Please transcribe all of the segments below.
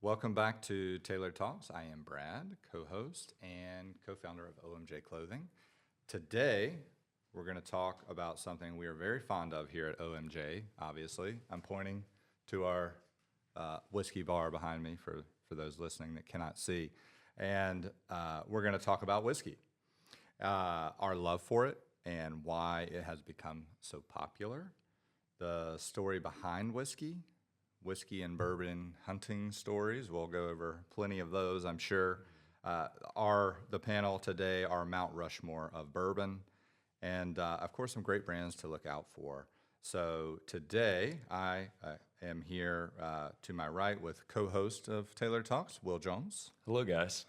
Welcome back to Taylor Talks. I am Brad, co-host and co-founder of OMJ Clothing. Today, we're going to talk about something we are very fond of here at OMJ, obviously. I'm pointing to our whiskey bar behind me for those listening that cannot see. And we're going to talk about whiskey, our love for it, and why it has become so popular, the story behind whiskey and bourbon hunting stories. We'll go over plenty of those, I'm sure. The panel today are Mount Rushmore of bourbon, and of course some great brands to look out for. So today I am here to my right with co-host of Taylor Talks, Will Jones. Hello, guys.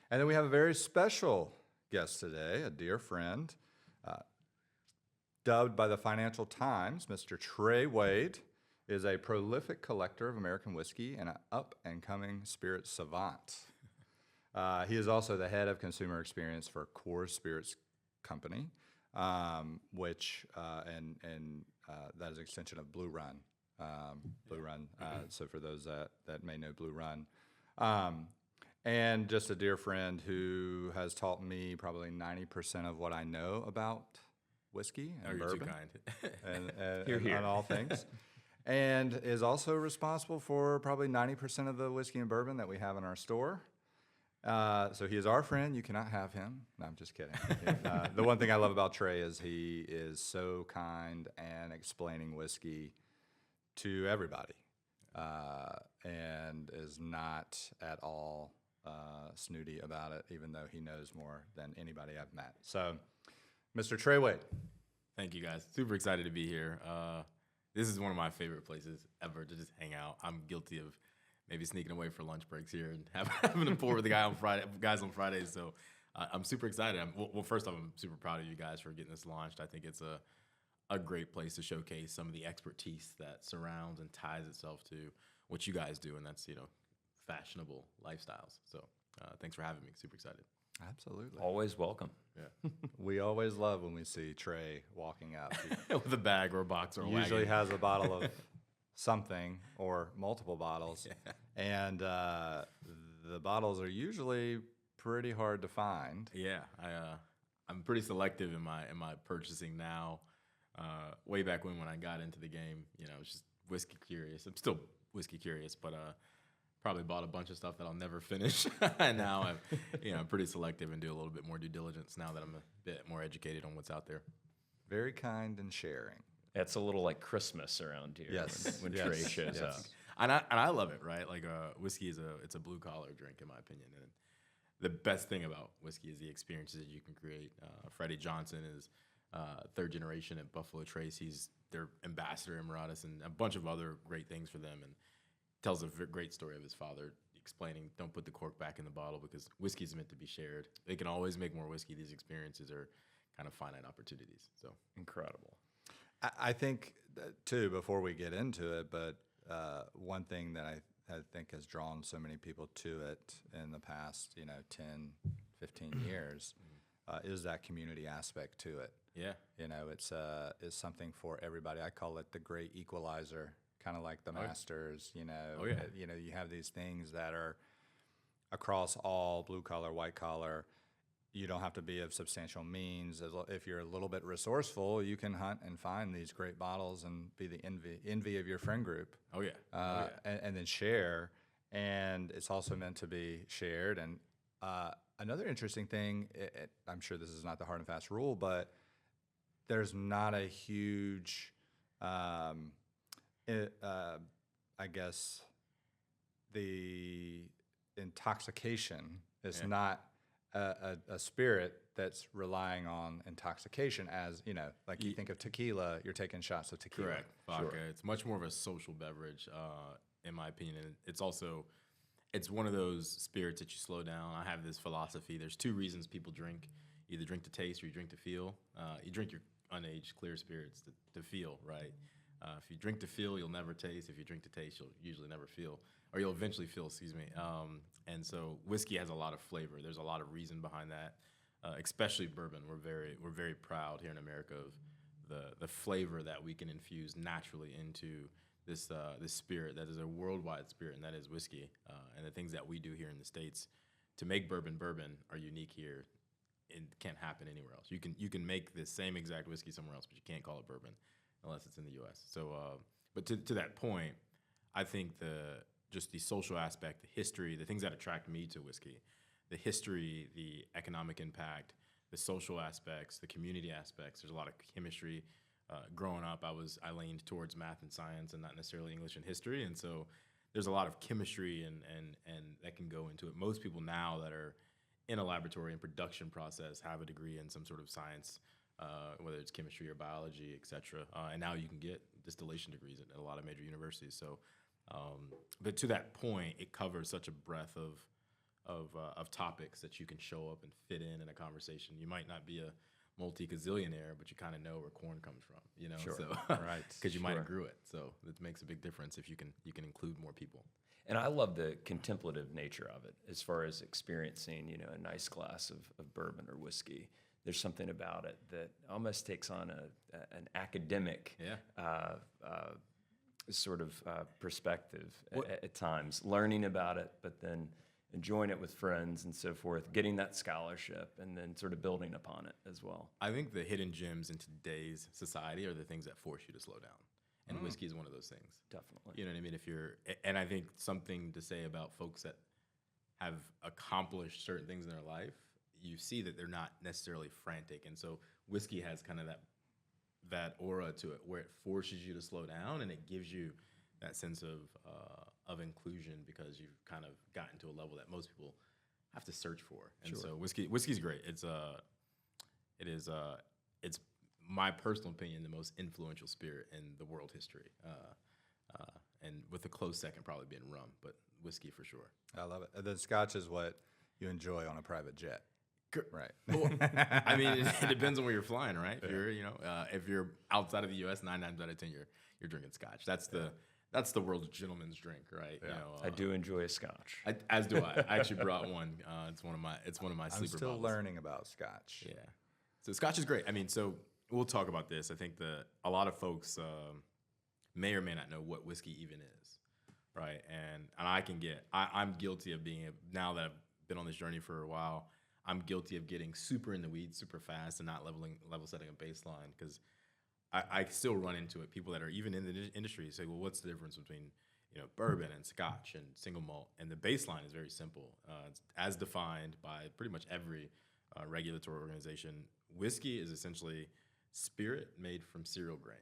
And then we have a very special guest today, a dear friend, dubbed by the Financial Times, Mr. Trey Wade, is a prolific collector of American whiskey and an up-and-coming spirit savant. He is also the head of consumer experience for Coors Spirits Company, which that is an extension of Blue Run. So for those that may know Blue Run. And just a dear friend who has taught me probably 90% of what I know about whiskey and bourbon. You're too kind. and on all things. And is also responsible for probably 90% of the whiskey and bourbon that we have in our store. So he is our friend. You cannot have him. No, I'm just kidding. The one thing I love about Trey is he is so kind and explaining whiskey to everybody, and is not at all snooty about it, even though he knows more than anybody I've met. So, Mr. Trey Wade. Thank you, guys. Super excited to be here. This is one of my favorite places ever to just hang out. I'm guilty of maybe sneaking away for lunch breaks here and having a pour with the guys on Fridays. So I'm super excited. Well, first off, I'm super proud of you guys for getting this launched. I think it's a great place to showcase some of the expertise that surrounds and ties itself to what you guys do, and that's fashionable lifestyles. So thanks for having me. Super excited. Absolutely. Always welcome. Yeah. We always love when we see Trey walking up. With a bag or a box or a Usually wagon. has a bottle of something or multiple bottles. Yeah. And the bottles are usually pretty hard to find. Yeah, I'm pretty selective in my purchasing now. Way back when I got into the game, I was just whiskey curious. I'm still whiskey curious, but probably bought a bunch of stuff that I'll never finish. And now I'm pretty selective and do a little bit more due diligence now that I'm a bit more educated on what's out there. Very kind and sharing. It's a little like Christmas around here. Yes. when Yes. Trey shows Yes. up. And I love it, right? Like whiskey it's a blue collar drink in my opinion. And the best thing about whiskey is the experiences that you can create. Freddie Johnson is third generation at Buffalo Trace. He's their ambassador in Maraudis and a bunch of other great things for them. And tells a great story of his father explaining, don't put the cork back in the bottle because whiskey is meant to be shared. They can always make more whiskey. These experiences are kind of finite opportunities. So Incredible. I think, too, before we get into it, but one thing that I think has drawn so many people to it in the past, 10, 15 years is that community aspect to it. yeah, It's something for everybody. I call it the great equalizer. Kind of like the Masters, Oh, yeah. You have these things that are across all blue collar, white collar. You don't have to be of substantial means. If you're a little bit resourceful, you can hunt and find these great bottles and be the envy of your friend group. Oh yeah. And then share. And it's also meant to be shared. And another interesting thing, I'm sure this is not the hard and fast rule, but there's not a huge I guess the intoxication is not a spirit that's relying on intoxication as, like you think of tequila, you're taking shots of tequila. Correct. Vodka. It's much more of a social beverage, in my opinion. And it's one of those spirits that you slow down. I have this philosophy. There's two reasons people drink. You either drink to taste or you drink to feel. You drink your unaged, clear spirits to feel, right? If you drink to feel, you'll never taste. If you drink to taste, you'll usually never feel, or you'll eventually feel, excuse me. And so whiskey has a lot of flavor. There's a lot of reason behind that, especially bourbon. We're very proud here in America of the flavor that we can infuse naturally into this spirit that is a worldwide spirit, and that is whiskey. And the things that we do here in the States to make bourbon are unique here. It can't happen anywhere else. You can make the same exact whiskey somewhere else, but you can't call it bourbon unless it's in the U.S. So, but to that point, I think just the social aspect, the history, the things that attract me to whiskey, the history, the economic impact, the social aspects, the community aspects. There's a lot of chemistry. Growing up, I leaned towards math and science and not necessarily English and history, and so there's a lot of chemistry and that can go into it. Most people now that are in a laboratory and production process have a degree in some sort of science, whether it's chemistry or biology, et cetera. And now you can get distillation degrees at a lot of major universities. So, but to that point, it covers such a breadth of topics that you can show up and fit in a conversation. You might not be a multi-gazillionaire, but you kind of know where corn comes from, you know? Sure. So, Right. Because you might have grew it. So it makes a big difference if you can include more people. And I love the contemplative nature of it as far as experiencing, a nice glass of bourbon or whiskey. There's something about it that almost takes on an academic sort of perspective at times, learning about it, but then enjoying it with friends and so forth, getting that scholarship, and then sort of building upon it as well. I think the hidden gems in today's society are the things that force you to slow down. And whiskey is one of those things. Definitely. You know what I mean? And I think something to say about folks that have accomplished certain things in their life, you see that they're not necessarily frantic. And so whiskey has kind of that aura to it where it forces you to slow down, and it gives you that sense of inclusion because you've kind of gotten to a level that most people have to search for. And so whiskey's great. It's my personal opinion, the most influential spirit in the world history. And with a close second probably being rum, but whiskey for sure. I love it. And then scotch is what you enjoy on a private jet. Right. Well, I mean, it depends on where you're flying, right? Yeah. If you're outside of the U.S., 9 times out of 10, you're drinking scotch. That's the world's gentleman's drink, right? Yeah. I do enjoy a scotch. As do I. I actually brought one. It's one of my sleeper I'm still bottles. learning about scotch. Yeah. So scotch is great. I mean, so we'll talk about this. I think a lot of folks may or may not know what whiskey even is, right? And I'm guilty of now that I've been on this journey for a while, I'm guilty of getting super in the weeds super fast and not level setting a baseline because I still run into it. People that are even in the industry say, well, what's the difference between bourbon and scotch and single malt? And the baseline is very simple. It's as defined by pretty much every regulatory organization. Whiskey is essentially spirit made from cereal grain.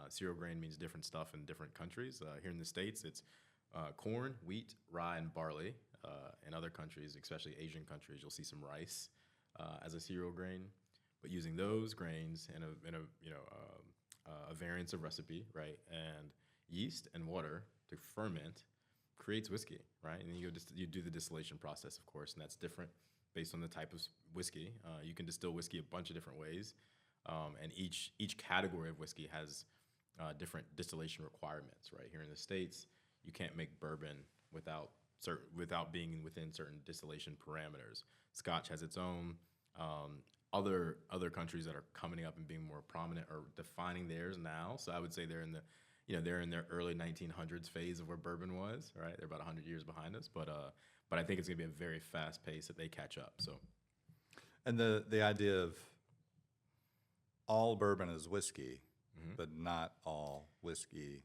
Cereal grain means different stuff in different countries. Here in the States, it's corn, wheat, rye, and barley. In other countries, especially Asian countries, you'll see some rice as a cereal grain. But using those grains in a variance of recipe, right, and yeast and water to ferment creates whiskey, right? And you do the distillation process, of course, and that's different based on the type of whiskey. You can distill whiskey a bunch of different ways, and each category of whiskey has different distillation requirements, right? Here in the States, you can't make bourbon without being within certain distillation parameters. Scotch has its own. Other countries that are coming up and being more prominent are defining theirs now. So I would say they're in their early 1900s phase of where bourbon was, right? They're about 100 years behind us, but I think it's gonna be a very fast pace that they catch up. So, and the idea of all bourbon is whiskey, but not all whiskey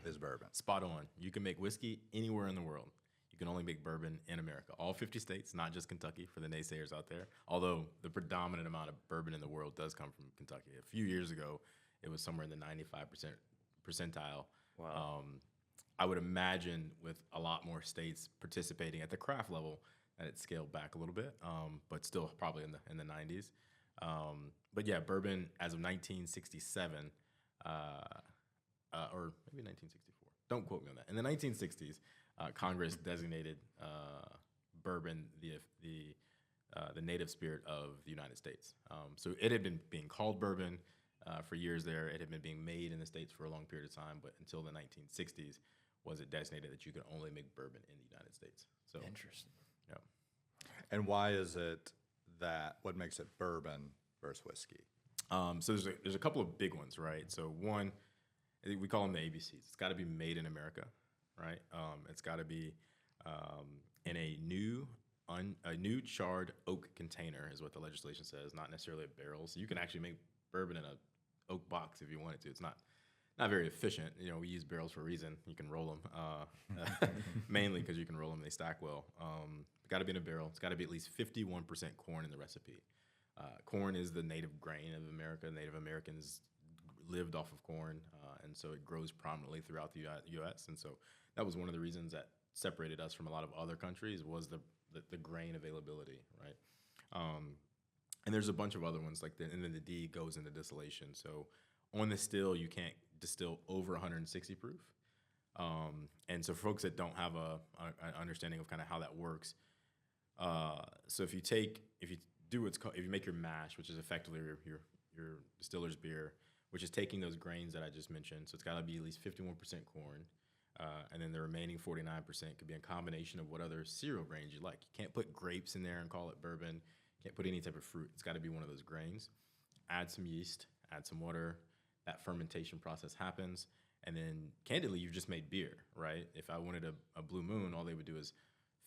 is bourbon. Spot on. You can make whiskey anywhere in the world. You can only make bourbon in America. All 50 states, not just Kentucky for the naysayers out there. Although the predominant amount of bourbon in the world does come from Kentucky. A few years ago, it was somewhere in the 95% percentile. Wow. I would imagine with a lot more states participating at the craft level that it scaled back a little bit, but still probably in the 90s. But yeah, bourbon as of 1967, or maybe 1964. Don't quote me on that. In the 1960s, Congress designated bourbon the native spirit of the United States. So it had been being called bourbon for years there. It had been being made in the States for a long period of time, but until the 1960s was it designated that you could only make bourbon in the United States. So Interesting. Yeah. And why is it what makes it bourbon versus whiskey? So there's a couple of big ones, right? So one, I think we call them the ABCs. It's got to be made in America, right? It's got to be in a new charred oak container is what the legislation says, not necessarily a barrel. So you can actually make bourbon in a oak box if you wanted to. It's not very efficient. We use barrels for a reason. You can roll them, mainly because you can roll them. They stack well. Got to be in a barrel. It's got to be at least 51% corn in the recipe. Corn is the native grain of America. Native Americans lived off of corn, and so it grows prominently throughout the U.S. And so that was one of the reasons that separated us from a lot of other countries was the grain availability, right? And there's a bunch of other ones and then the D goes into distillation. So on the still, you can't distill over 160 proof. And so for folks that don't have an understanding of kind of how that works, so if you make your mash, which is effectively your distiller's beer, which is taking those grains that I just mentioned, so it's got to be at least 51% corn, and then the remaining 49% could be a combination of what other cereal grains you like. You can't put grapes in there and call it bourbon. You can't put any type of fruit. It's got to be one of those grains. Add some yeast, add some water. That fermentation process happens, and then candidly, you've just made beer, right? If I wanted a Blue Moon, all they would do is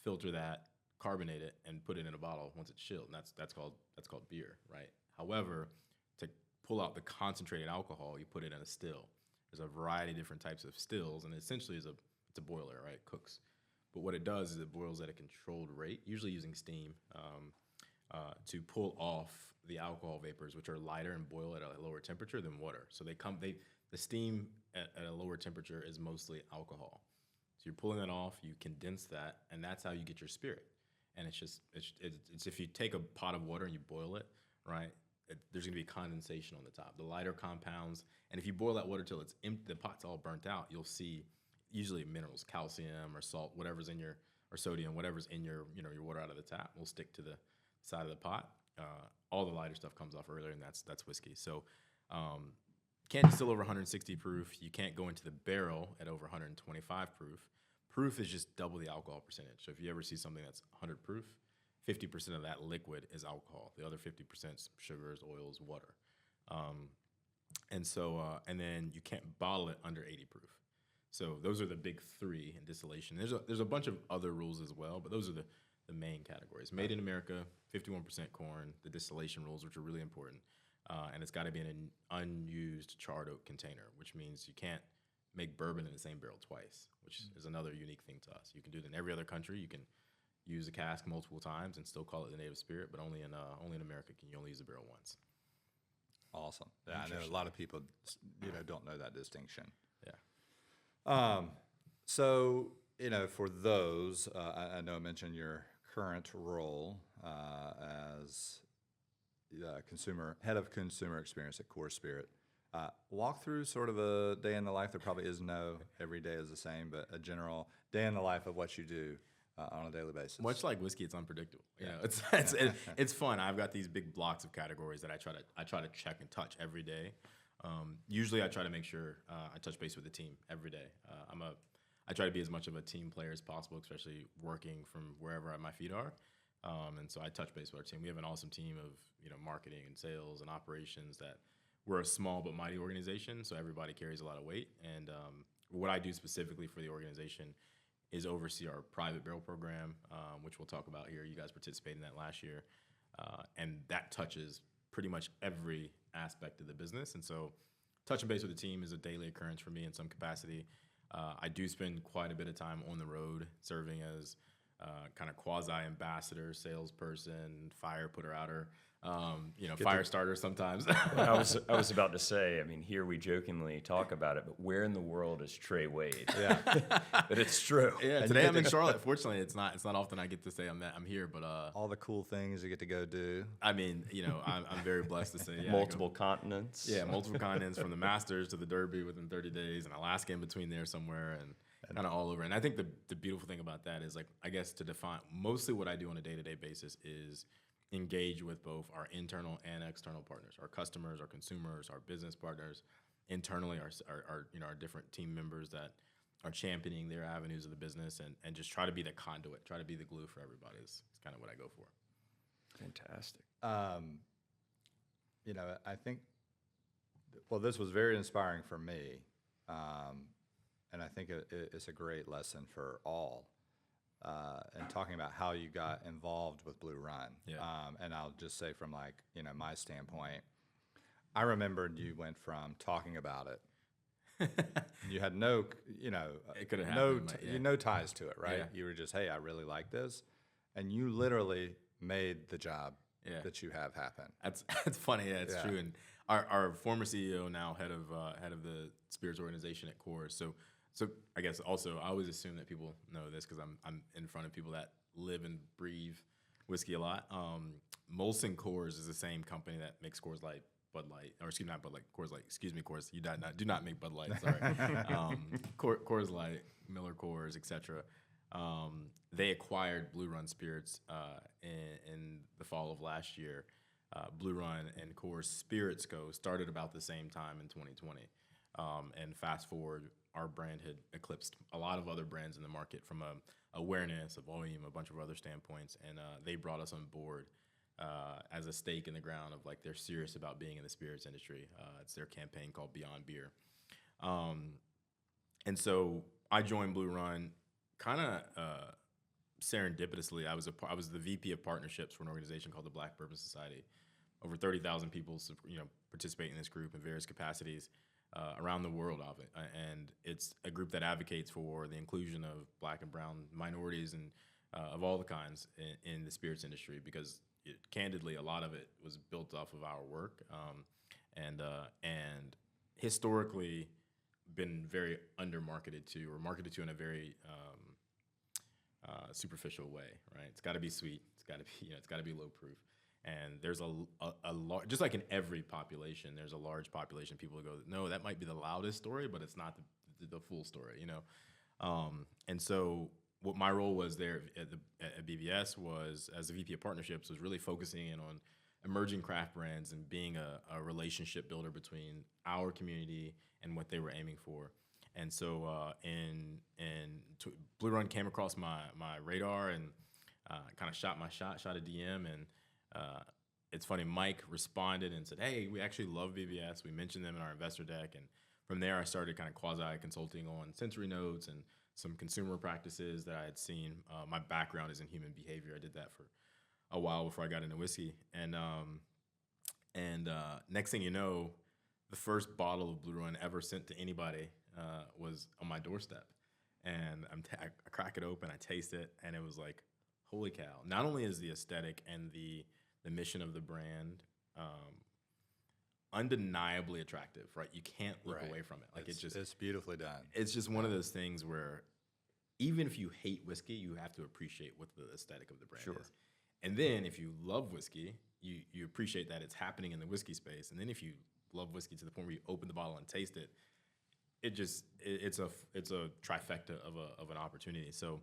filter that, carbonate it, and put it in a bottle once it's chilled, and that's called beer, right? However, to pull out the concentrated alcohol, you put it in a still. There's a variety of different types of stills, and essentially it's a boiler, right? It cooks. But what it does is it boils at a controlled rate, usually using steam, to pull off the alcohol vapors, which are lighter and boil at a lower temperature than water. So the steam at a lower temperature is mostly alcohol. So you're pulling that off, you condense that, and that's how you get your spirit. And it's if you take a pot of water and you boil it, right? There's going to be condensation on the top. The lighter compounds, and if you boil that water till it's empty, the pot's all burnt out, you'll see usually minerals, calcium or salt, or sodium, whatever's in your water out of the tap will stick to the side of the pot. All the lighter stuff comes off earlier, and that's whiskey. So can't distill over 160 proof. You can't go into the barrel at over 125 proof. Proof is just double the alcohol percentage. So if you ever see something that's 100 proof, 50% of that liquid is alcohol. The other 50% is sugars, oils, water. And then you can't bottle it under 80 proof. So those are the big three in distillation. There's a bunch of other rules as well, but those are the main categories. Made in America, 51% corn, the distillation rules, which are really important. And it's got to be in an unused charred oak container, which means you can't make bourbon in the same barrel twice, which is another unique thing to us. You can do it in every other country. You can use a cask multiple times and still call it the native spirit, but only in America can you only use the barrel once. Awesome. Yeah, I know a lot of people, don't know that distinction. Yeah. So, for those, I know I mentioned your current role as head of consumer experience at Coors Spirit. Walk through sort of a day in the life. There probably is no every day is the same, but a general day in the life of what you do on a daily basis. Much like whiskey, it's unpredictable. Yeah. It's fun. I've got these big blocks of categories that I try to check and touch every day. Usually, I try to make sure I touch base with the team every day. I try to be as much of a team player as possible, especially working from wherever my feet are. And so I touch base with our team. We have an awesome team of marketing and sales and operations that we're a small but mighty organization, so everybody carries a lot of weight. And what I do specifically for the organization is oversee our private barrel program, which we'll talk about here. You guys participated in that last year. And that touches pretty much every aspect of the business. And so touching base with the team is a daily occurrence for me in some capacity. I do spend quite a bit of time on the road serving as kind of quasi-ambassador, salesperson, fire putter-outer, fire starter sometimes. I was about to say, here we jokingly talk about it, but where in the world is Trey Wade? Yeah. But it's true. Yeah, today I'm in Charlotte. Fortunately, it's not often I get to say I'm here, but all the cool things you get to go do. I'm very blessed to say multiple continents. Yeah, multiple continents, from the Masters to the Derby within 30 days, and Alaska in between there somewhere, and kind of all over. And I think the beautiful thing about that is, I guess to define, mostly what I do on a day-to-day basis is engage with both our internal and external partners, our customers, our consumers, our business partners, internally our different team members that are championing their avenues of the business, and just try to be the conduit, try to be the glue for everybody is kind of what I go for. Fantastic. I think, this was very inspiring for me and I think it's a great lesson for all. And talking about how you got involved with Blue Run. Yeah. And I'll just say from like, my standpoint, I remembered you went from talking about it. You had no, It could have happened. no ties to it, right? Yeah. You were just, hey, I really like this. And you literally made the job that you have happen. That's funny. Yeah, it's true. And our former CEO, now head of the spirits organization at Coors. So I guess also I always assume that people know this because I'm in front of people that live and breathe whiskey a lot. Molson Coors is the same company that makes Coors Light, Bud Light, or excuse me, not Bud Light, Coors Light. Excuse me, Coors. You do not make Bud Light. Sorry. Coors Light, Miller Coors, etc. They acquired Blue Run Spirits in the fall of last year. Blue Run and Coors Spirits Co. started about the same time in 2020. And fast forward, our brand had eclipsed a lot of other brands in the market from a awareness, a volume, a bunch of other standpoints. And they brought us on board as a stake in the ground of like they're serious about being in the spirits industry. It's their campaign called Beyond Beer. And so I joined Blue Run kind of serendipitously. I was the VP of partnerships for an organization called the Black Bourbon Society. Over 30,000 people, participate in this group in various capacities around the world of it. And it's a group that advocates for the inclusion of Black and brown minorities and of all the kinds in the spirits industry because candidly, a lot of it was built off of our work and historically been very under-marketed to or marketed to in a very superficial way, right? It's got to be sweet. It's got to be, it's got to be low proof. And there's a large, just like in every population, there's a large population of people who go, no, that might be the loudest story, but it's not the full story, And so what my role was there at BBS was, as the VP of partnerships, was really focusing in on emerging craft brands and being a relationship builder between our community and what they were aiming for. And so Blue Run came across my radar and kind of shot a DM. And it's funny, Mike responded and said, hey, we actually love BBS. We mentioned them in our investor deck. And from there, I started kind of quasi-consulting on sensory notes and some consumer practices that I had seen. My background is in human behavior. I did that for a while before I got into whiskey. And next thing you know, the first bottle of Blue Run ever sent to anybody was on my doorstep. And I crack it open, I taste it, and it was like, holy cow. Not only is the aesthetic and the mission of the brand undeniably attractive, right? You can't look away from it. Like it's beautifully done. It's just one of those things where even if you hate whiskey, you have to appreciate what the aesthetic of the brand is. And then if you love whiskey, you appreciate that it's happening in the whiskey space. And then if you love whiskey to the point where you open the bottle and taste it, it's a trifecta of an opportunity. So,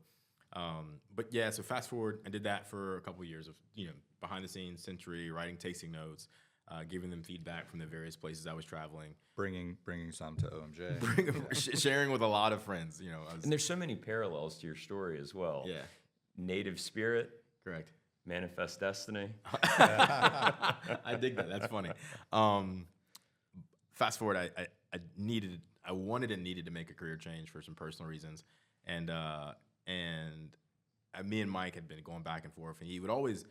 but yeah, so fast forward, I did that for a couple of years of, behind the scenes, sensory, writing tasting notes, giving them feedback from the various places I was traveling. Bringing some to OMJ. Sharing with a lot of friends, And there's so many parallels to your story as well. Yeah. Native spirit. Correct. Manifest destiny. I dig that. That's funny. Fast forward, I wanted and needed to make a career change for some personal reasons. And me and Mike had been going back and forth, and he would always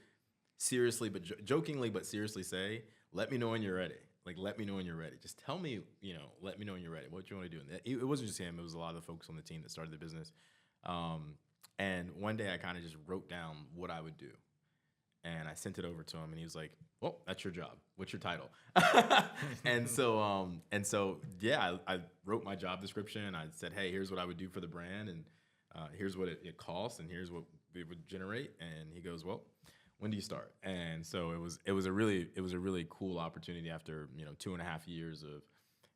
seriously, but jokingly, but seriously say, let me know when you're ready. Like, let me know when you're ready. Just tell me, let me know when you're ready. What you want to do. And it wasn't just him. It was a lot of the folks on the team that started the business. And one day I kind of just wrote down what I would do. And I sent it over to him, and he was like, well, that's your job. What's your title? And so, yeah, I wrote my job description. I said, hey, here's what I would do for the brand, and here's what it costs, and here's what it would generate. And he goes, well, when do you start? And so it was a really cool opportunity after 2.5 years of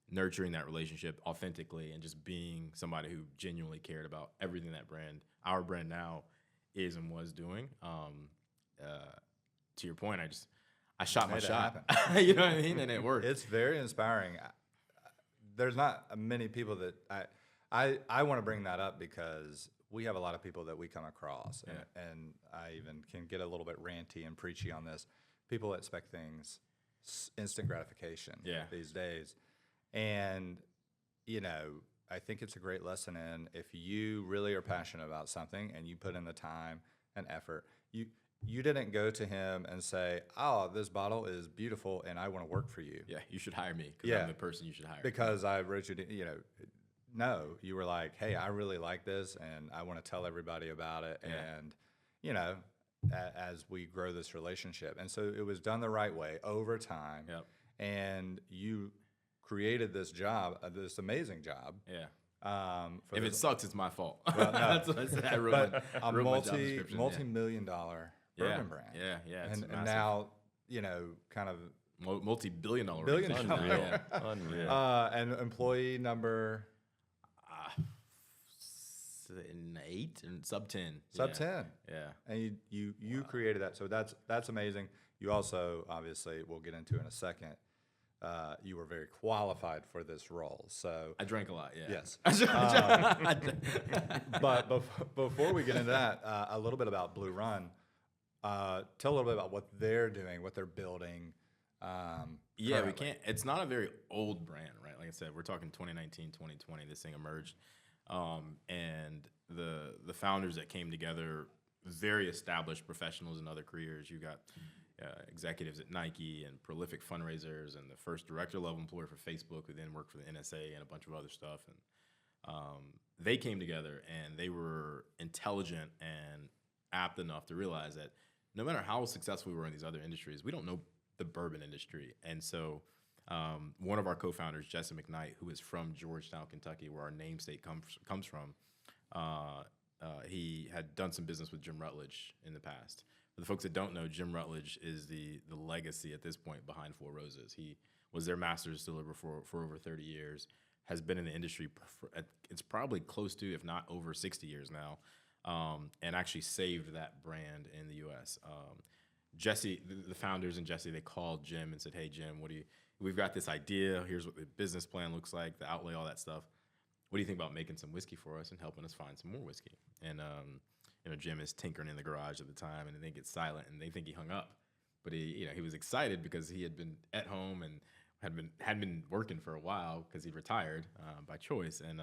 nurturing that relationship authentically and just being somebody who genuinely cared about everything that our brand now is and was doing. To your point, I shot my shot. You know what I mean? And it worked. It's very inspiring. There's not many people that I want to bring that up because we have a lot of people that we come across, and I even can get a little bit ranty and preachy on this. People expect things instant gratification these days, and I think it's a great lesson in if you really are passionate about something and you put in the time and effort, you didn't go to him and say, "Oh, this bottle is beautiful and I want to work for you." Yeah, you should hire me because Yeah. I'm the person you should hire. Because I wrote you, no, you were like, "Hey, I really like this and I want to tell everybody about it." Yeah. And, as we grow this relationship. And so it was done the right way over time. Yep. And you created this job, this amazing job. Yeah. For If this, it sucks, it's my fault. Well, no. That's what I said. I wrote but my, a wrote my job description, multi-million-dollar bourbon brand. Yeah. It's And massive. now, kind of multi-billion-dollar Billion organization. dollar. Yeah. Unreal. and employee number 8 and sub 10. sub Yeah. 10. Yeah. And you created that. So that's amazing. You also, obviously, we'll get into in a second, you were very qualified for this role. So, I drank a lot. Yeah. yes. But before we get into that, a little bit about Blue Run. Tell a little bit about what they're doing, what they're building. Yeah, we currently. can't. It's not a very old brand, right? Like I said, we're talking 2019, 2020. This thing emerged, and the founders that came together, very established professionals in other careers. You got executives at Nike and prolific fundraisers, and the first director level employee for Facebook, who then worked for the NSA and a bunch of other stuff. And they came together, and they were intelligent and apt enough to realize that no matter how successful we were in these other industries, we don't know the bourbon industry. And so one of our co-founders, Jesse McKnight, who is from Georgetown, Kentucky, where our namesake comes from, he had done some business with Jim Rutledge in the past. For the folks that don't know, Jim Rutledge is the legacy at this point behind Four Roses. He was their master distiller for over 30 years, has been in the industry it's probably close to, if not over 60 years now, and actually saved that brand in the U.S. Jesse, the founders and Jesse, they called Jim and said, "Hey, Jim, we've got this idea. Here's what the business plan looks like, the outlay, all that stuff. What do you think about making some whiskey for us and helping us find some more whiskey?" And Jim is tinkering in the garage at the time, and then gets silent, and they think he hung up. But he was excited because he had been at home and had been working for a while because he'd retired by choice. And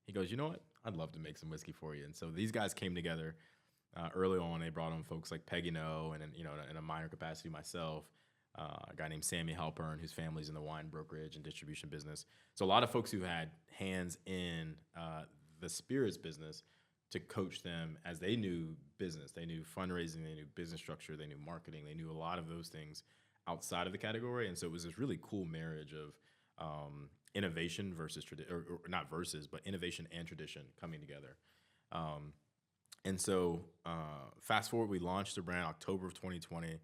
he goes, "You know what? I'd love to make some whiskey for you." And so these guys came together early on. They brought on folks like Peggy No, and in a minor capacity myself, a guy named Sammy Halpern, whose family's in the wine brokerage and distribution business. So a lot of folks who had hands in the spirits business to coach them as they knew business. They knew fundraising, they knew business structure, they knew marketing, they knew a lot of those things outside of the category. And so it was this really cool marriage of innovation versus or not versus, but innovation and tradition coming together. And so fast forward, we launched the brand October of 2020.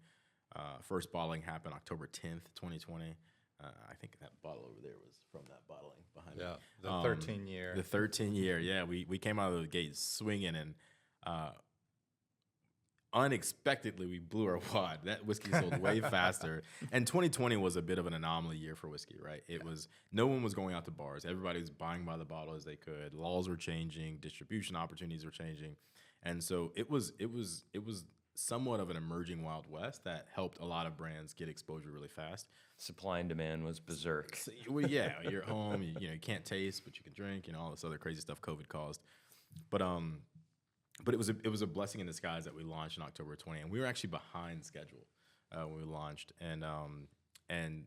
First bottling happened October 10th, 2020. I think that bottle over there was from that bottling behind me. Yeah, the 13-year. The 13-year, yeah. We came out of the gate swinging, and unexpectedly, we blew our wad. That whiskey sold way faster. And 2020 was a bit of an anomaly year for whiskey, right? It was, no one was going out to bars. Everybody was buying by the bottle as they could. Laws were changing. Distribution opportunities were changing. And so it was somewhat of an emerging Wild West that helped a lot of brands get exposure really fast. Supply and demand was berserk. So, well, yeah, you're at home, you can't taste, but you can drink, all this other crazy stuff COVID caused. But it was a blessing in disguise that we launched in October 20, and we were actually behind schedule when we launched. And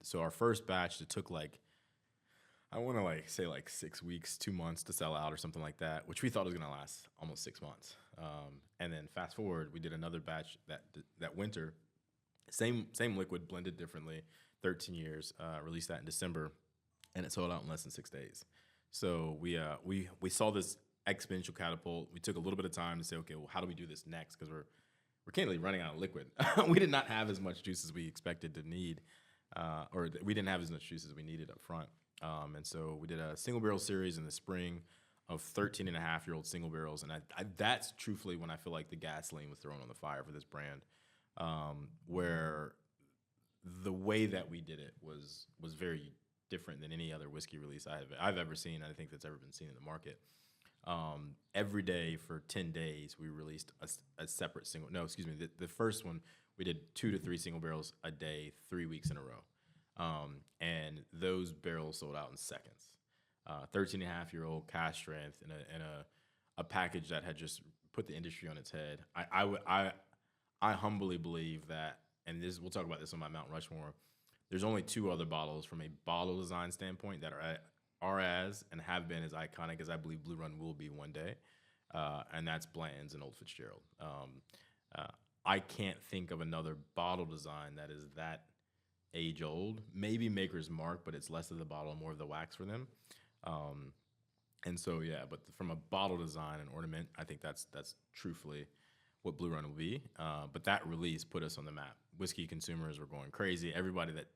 so our first batch, it took I want to say 6 weeks, 2 months to sell out or something like that, which we thought was going to last almost 6 months. And then fast forward, we did another batch that winter, same liquid, blended differently, 13 years, released that in December, and it sold out in less than 6 days. So we saw this exponential catapult. We took a little bit of time to say, okay, well, how do we do this next? Because we're candidly running out of liquid. We did not have as much juice as we expected to need, or we didn't have as much juice as we needed up front. And so we did a single barrel series in the spring of 13.5-year-old single barrels. And that's truthfully when I feel like the gasoline was thrown on the fire for this brand, where the way that we did it was very different than any other whiskey release I've ever seen, and I think that's ever been seen in the market. Every day for 10 days, we released a separate single. No, excuse me. The first one, we did 2 to 3 single barrels a day, 3 weeks in a row. And those barrels sold out in seconds. 13-and-a-half-year-old cash strength in a package that had just put the industry on its head. I humbly believe that, and this we'll talk about this on my Mount Rushmore. There's only 2 other bottles from a bottle design standpoint that are as and have been as iconic as I believe Blue Run will be one day, and that's Bland's and Old Fitzgerald. I can't think of another bottle design that is that age old. Maybe Maker's Mark, but it's less of the bottle and more of the wax for them. And so, yeah, but from a bottle design and ornament, I think that's truthfully what Blue Run will be. But that release put us on the map. Whiskey consumers were going crazy. Everybody that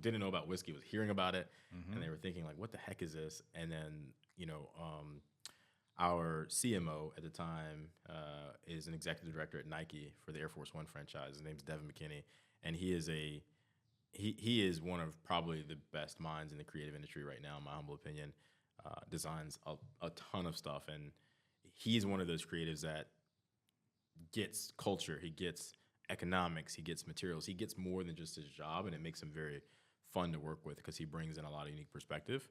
didn't know about whiskey was hearing about it, and they were thinking, like, what the heck is this? And then, our CMO at the time is an executive director at Nike for the Air Force One franchise. His name's Devin McKinney, and he is one of probably the best minds in the creative industry right now, in my humble opinion. Designs a ton of stuff, and he's one of those creatives that gets culture, he gets economics, he gets materials, he gets more than just his job, and it makes him very fun to work with because he brings in a lot of unique perspective.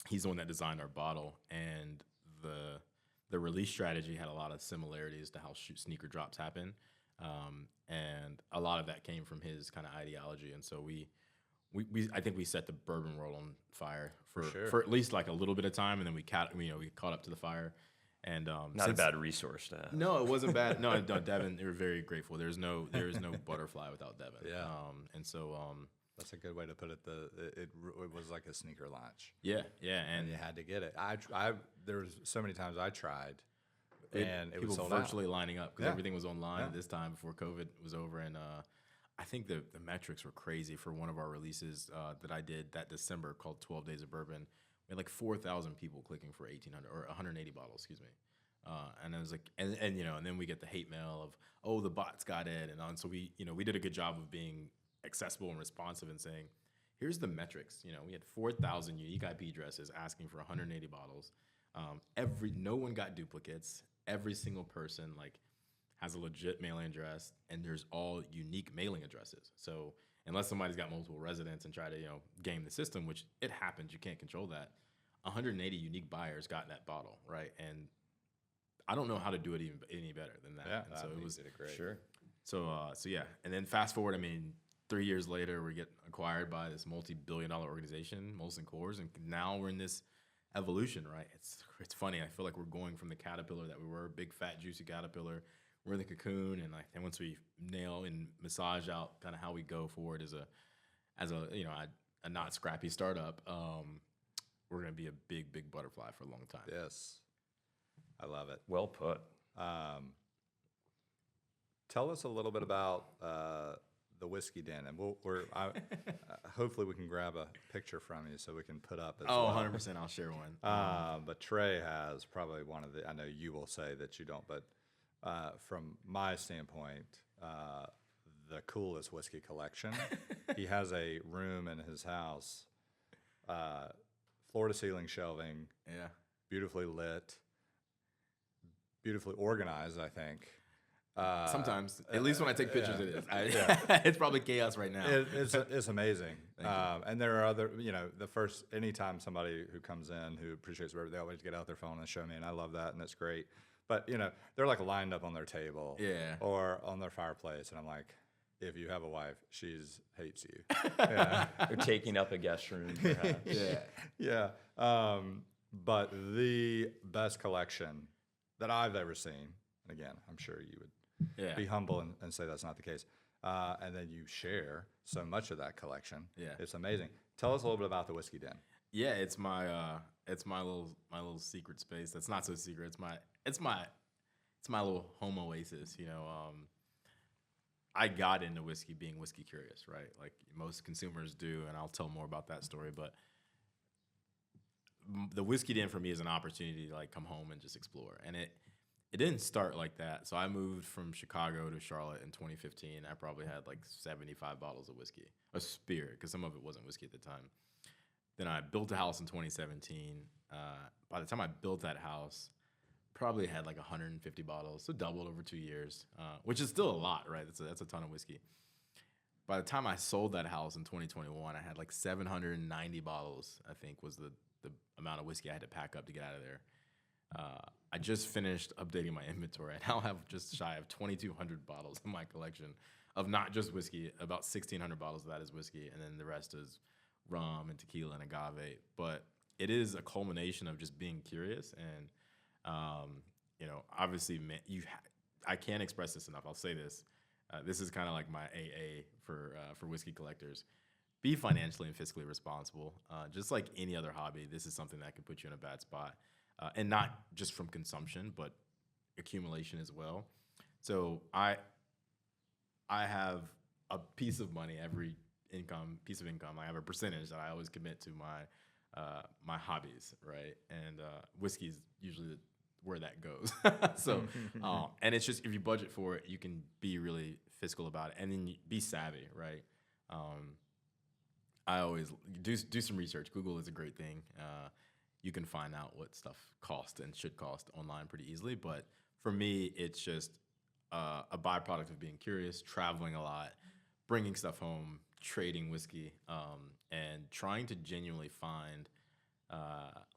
He's the one that designed our bottle, and the release strategy had a lot of similarities to how sneaker drops happen, and a lot of that came from his kind of ideology, and so I think we set the bourbon world on fire for at least like a little bit of time, and then we caught up to the fire. And not a bad resource to have. No, it wasn't bad. No, Devin, they were very grateful. There is no butterfly without Devin. Yeah. And so that's a good way to put it. It was like a sneaker launch. Yeah, and you had to get it. There was so many times I tried, and it was sold virtually out. lining up because everything was online at this time before COVID was over. And I think the metrics were crazy for one of our releases that I did that December called 12 Days of Bourbon. We had like 4,000 people clicking for 1,800 or 180 bottles, excuse me. And I was like, and then we get the hate mail of, oh, the bots got it, and so we did a good job of being accessible and responsive and saying, here's the metrics. We had 4,000 unique IP addresses asking for 180 bottles. No one got duplicates. Every single person has a legit mailing address, and there's all unique mailing addresses. So unless somebody's got multiple residents and try to game the system, which it happens, you can't control that. 180 unique buyers got that bottle, right? And I don't know how to do it even any better than that. Yeah, and so it was great. Sure. So yeah, and then fast forward. 3 years later, we get acquired by this multi-billion-dollar organization, Molson Coors, and now we're in this evolution, right? It's funny. I feel like we're going from the caterpillar that we were, big fat juicy caterpillar. We're in the cocoon, and once we nail and massage out kind of how we go forward as a not scrappy startup, we're gonna be a big butterfly for a long time. Yes, I love it. Well put. Tell us a little bit about the Whiskey Den, and hopefully we can grab a picture from you so we can put up as well. 100%, I'll share one. But Trey has probably one of the. I know you will say that you don't, but from my standpoint, the coolest whiskey collection. He has a room in his house, floor-to-ceiling shelving, beautifully lit, beautifully organized, I think. Sometimes, at least when I take pictures, it is. It's probably chaos right now. It's amazing. And there are other, anytime somebody who comes in who appreciates bourbon, they always get out their phone and show me, and I love that, and it's great. But, they're like lined up on their table or on their fireplace, and I'm like, if you have a wife, she hates you. They're taking up a guest room, perhaps. Yeah. But the best collection that I've ever seen, and again, I'm sure you would be humble and say that's not the case. And then you share so much of that collection. Yeah. It's amazing. Tell us a little bit about the Whiskey Den. Yeah, it's my little secret space. That's not so secret. It's my little home oasis. I got into whiskey being whiskey curious, right? Like most consumers do, and I'll tell more about that story. But the Whiskey Den for me is an opportunity to come home and just explore. And it didn't start like that. So I moved from Chicago to Charlotte in 2015. I probably had 75 bottles of whiskey, a spirit, because some of it wasn't whiskey at the time. Then I built a house in 2017. By the time I built that house, probably had 150 bottles, so doubled over 2 years, which is still a lot, right? That's a ton of whiskey. by the time I sold that house in 2021, I had like 790 bottles, I think was the amount of whiskey I had to pack up to get out of there. I just finished updating my inventory. I now have just shy of 2,200 bottles in my collection of not just whiskey. About 1,600 bottles of that is whiskey, and then the rest is rum and tequila and agave. But it is a culmination of just being curious and, obviously, I can't express this enough. I'll say this. This is kind of like my AA for whiskey collectors. Be financially and fiscally responsible. Just like any other hobby, this is something that could put you in a bad spot. And not just from consumption, but accumulation as well. So I have a piece of money every piece of income. I have a percentage that I always commit to my hobbies, right? And whiskey is usually where that goes. So, and it's just if you budget for it, you can be really fiscal about it, and then be savvy, right? I always do some research. Google is a great thing. You can find out what stuff costs and should cost online pretty easily. But for me, it's just a byproduct of being curious, traveling a lot, bringing stuff home, trading whiskey, and trying to genuinely find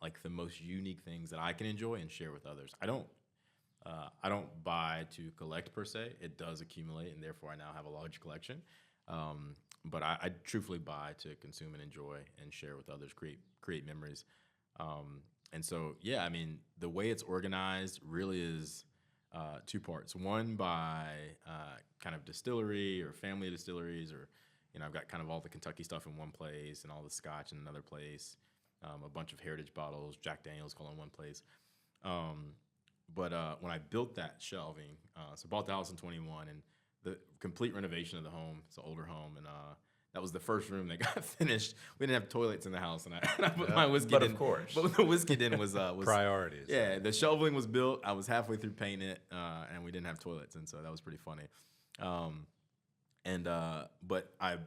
like the most unique things that I can enjoy and share with others. I don't buy to collect per se. It does accumulate, and therefore I now have a large collection. But I truthfully buy to consume and enjoy and share with others, create memories. And so, yeah, I mean, the way it's organized really is two parts. One by kind of distillery or family distilleries, or, I've got kind of all the Kentucky stuff in one place and all the Scotch in another place, a bunch of heritage bottles, Jack Daniels all in one place. But when I built that shelving, so bought the house in 21 and the complete renovation of the home, it's an older home, and that was the first room that got finished. We didn't have toilets in the house, and I put my whiskey but in. Of course. But the whiskey den was Priorities. Yeah, the shelving was built. I was halfway through painting it, and we didn't have toilets, and so that was pretty funny. But I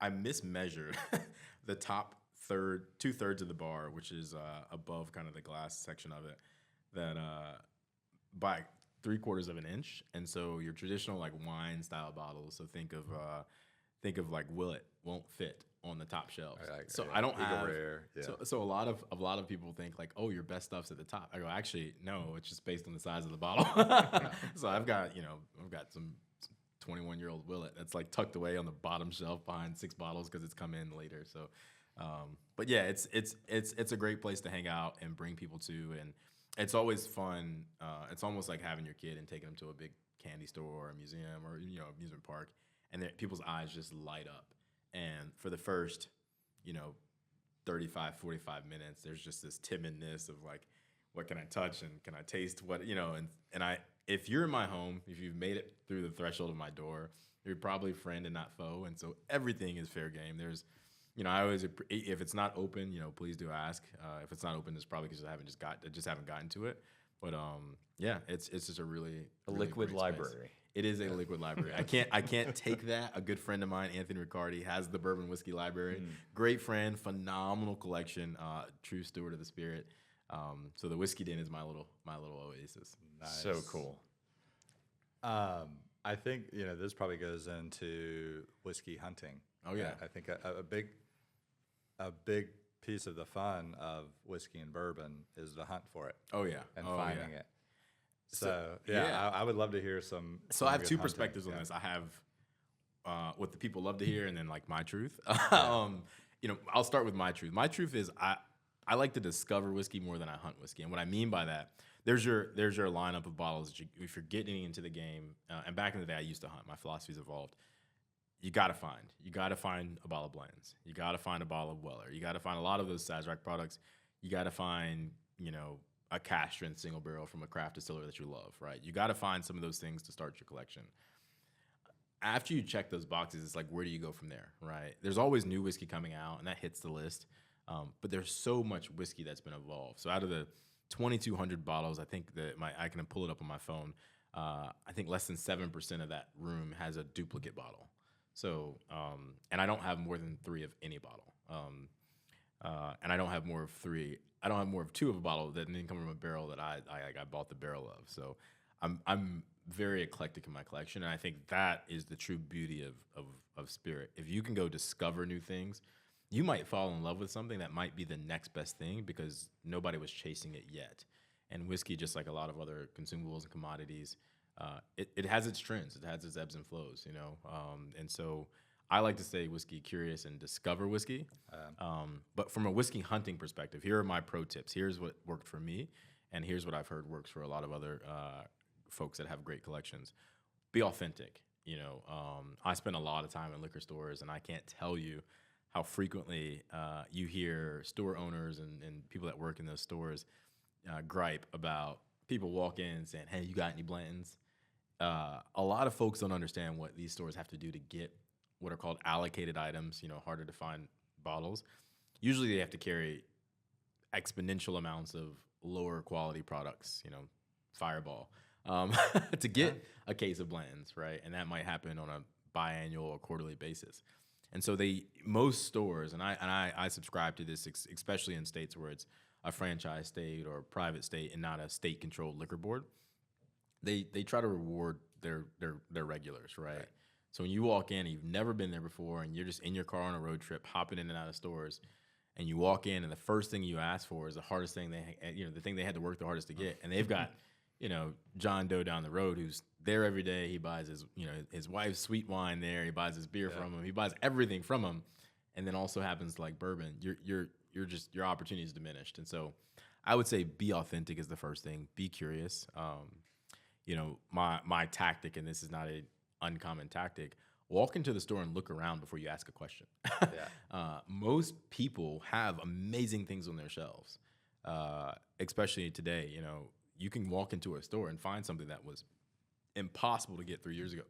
mismeasured the top 2/3 of the bar, which is above kind of the glass section of it, that by 3/4 of an inch. And so your traditional like wine style bottles, so think of like Willet, won't fit on the top shelves. So I don't have. Rare, yeah. So a lot of people think like, oh, your best stuff's at the top. I go, actually, no, it's just based on the size of the bottle. So I've got some 21-year-old Willet that's like tucked away on the bottom shelf behind 6 bottles because it's come in later. So, but yeah, it's a great place to hang out and bring people to, and it's always fun. It's almost like having your kid and taking them to a big candy store or a museum or amusement park, and people's eyes just light up. And for the first 35, 45 minutes, there's just this timidness of like, what can I touch and can I taste what, if you're in my home, if you've made it through the threshold of my door, you're probably friend and not foe. And so everything is fair game. There's, I always, if it's not open, please do ask. If it's not open, it's probably because I just haven't gotten to it. But yeah, it's just a really liquid great library. Space. It is a liquid library. I can't take that. A good friend of mine, Anthony Riccardi, has the Bourbon Whiskey Library. Great friend, phenomenal collection, true steward of the spirit. So the Whiskey Den is my little oasis. Nice. So cool. I think this probably goes into whiskey hunting. Oh yeah, I think a big piece of the fun of whiskey and bourbon is the hunt for it. Oh yeah, and finding it. it. So yeah, I would love to hear some. So I have two perspectives on this. I have what the people love to hear, and then like my truth. I'll start with my truth. My truth is I like to discover whiskey more than I hunt whiskey, and what I mean by that, there's your lineup of bottles that if you're getting into the game. And back in the day, I used to hunt. My philosophy's evolved. You got to find a bottle of blends. You got to find a bottle of Weller. You got to find a lot of those Sazerac products. You got to find a cask strength single barrel from a craft distiller that you love, right? You got to find some of those things to start your collection. After you check those boxes, it's like, where do you go from there, right? There's always new whiskey coming out, and that hits the list. But there's so much whiskey that's been evolved. So out of the 2,200 bottles, I think that I can pull it up on my phone. I think less than 7% of that room has a duplicate bottle. So, and I don't have more than 3 of any bottle. And I don't have more of 3. I don't have more of 2 of a bottle that didn't come from a barrel that I bought the barrel of. So I'm very eclectic in my collection, and I think that is the true beauty of spirit. If you can go discover new things, you might fall in love with something that might be the next best thing because nobody was chasing it yet. And whiskey, just like a lot of other consumables and commodities, it has its trends, it has its ebbs and flows, you know. And so I like to say whiskey curious and discover whiskey. But from a whiskey hunting perspective, here are my pro tips. Here's what worked for me, and here's what I've heard works for a lot of other folks that have great collections. Be authentic. You know, I spend a lot of time in liquor stores, and I can't tell you how frequently you hear store owners and people that work in those stores gripe about people walk in saying, "Hey, you got any Blantons?" A lot of folks don't understand what these stores have to do to get what are called allocated items, you know, harder to find bottles. Usually they have to carry exponential amounts of lower quality products, you know, Fireball, to get a case of Blantons, right? And that might happen on a biannual or quarterly basis. And so most stores, and I subscribe to this, especially in states where it's a franchise state or a private state and not a state-controlled liquor board, they try to reward their regulars, right? So when you walk in and you've never been there before and you're just in your car on a road trip, hopping in and out of stores, and you walk in and the first thing you ask for is the hardest thing the thing they had to work the hardest to get, and they've got, you know, John Doe down the road who's there every day. He buys his wife's sweet wine there. He buys his beer from him. He buys everything from him, and then also happens like bourbon. Your opportunity is diminished. And so, I would say be authentic is the first thing. Be curious. You know, my tactic, and this is not a uncommon tactic. Walk into the store and look around before you ask a question. Most people have amazing things on their shelves, especially today. You know, you can walk into a store and find something that was impossible to get 3 years ago.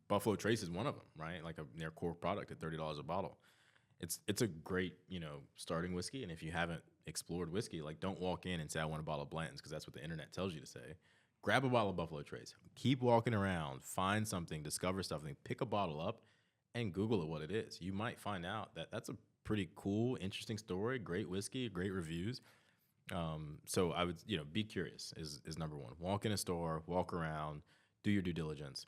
Buffalo Trace is one of them, right? Like their core product at $30 a bottle. It's a great, you know, starting whiskey. And if you haven't explored whiskey, like don't walk in and say, "I want a bottle of Blanton's," because that's what the internet tells you to say. Grab a bottle of Buffalo Trace. Keep walking around, find something, discover something, pick a bottle up, and Google it what it is. You might find out that that's a pretty cool, interesting story, great whiskey, great reviews. So I would, you know, be curious is number one. Walk in a store, walk around, do your due diligence.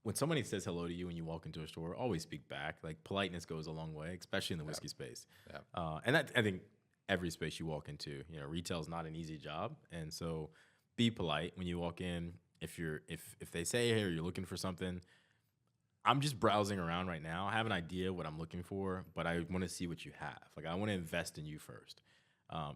When somebody says hello to you when you walk into a store, always speak back. Like politeness goes a long way, especially in the whiskey space. And I think every space you walk into, you know, retail is not an easy job, and so be polite when you walk in. If they say, "Hey, you're looking for something," I'm just browsing around right now. I have an idea what I'm looking for, but I want to see what you have. Like I want to invest in you first.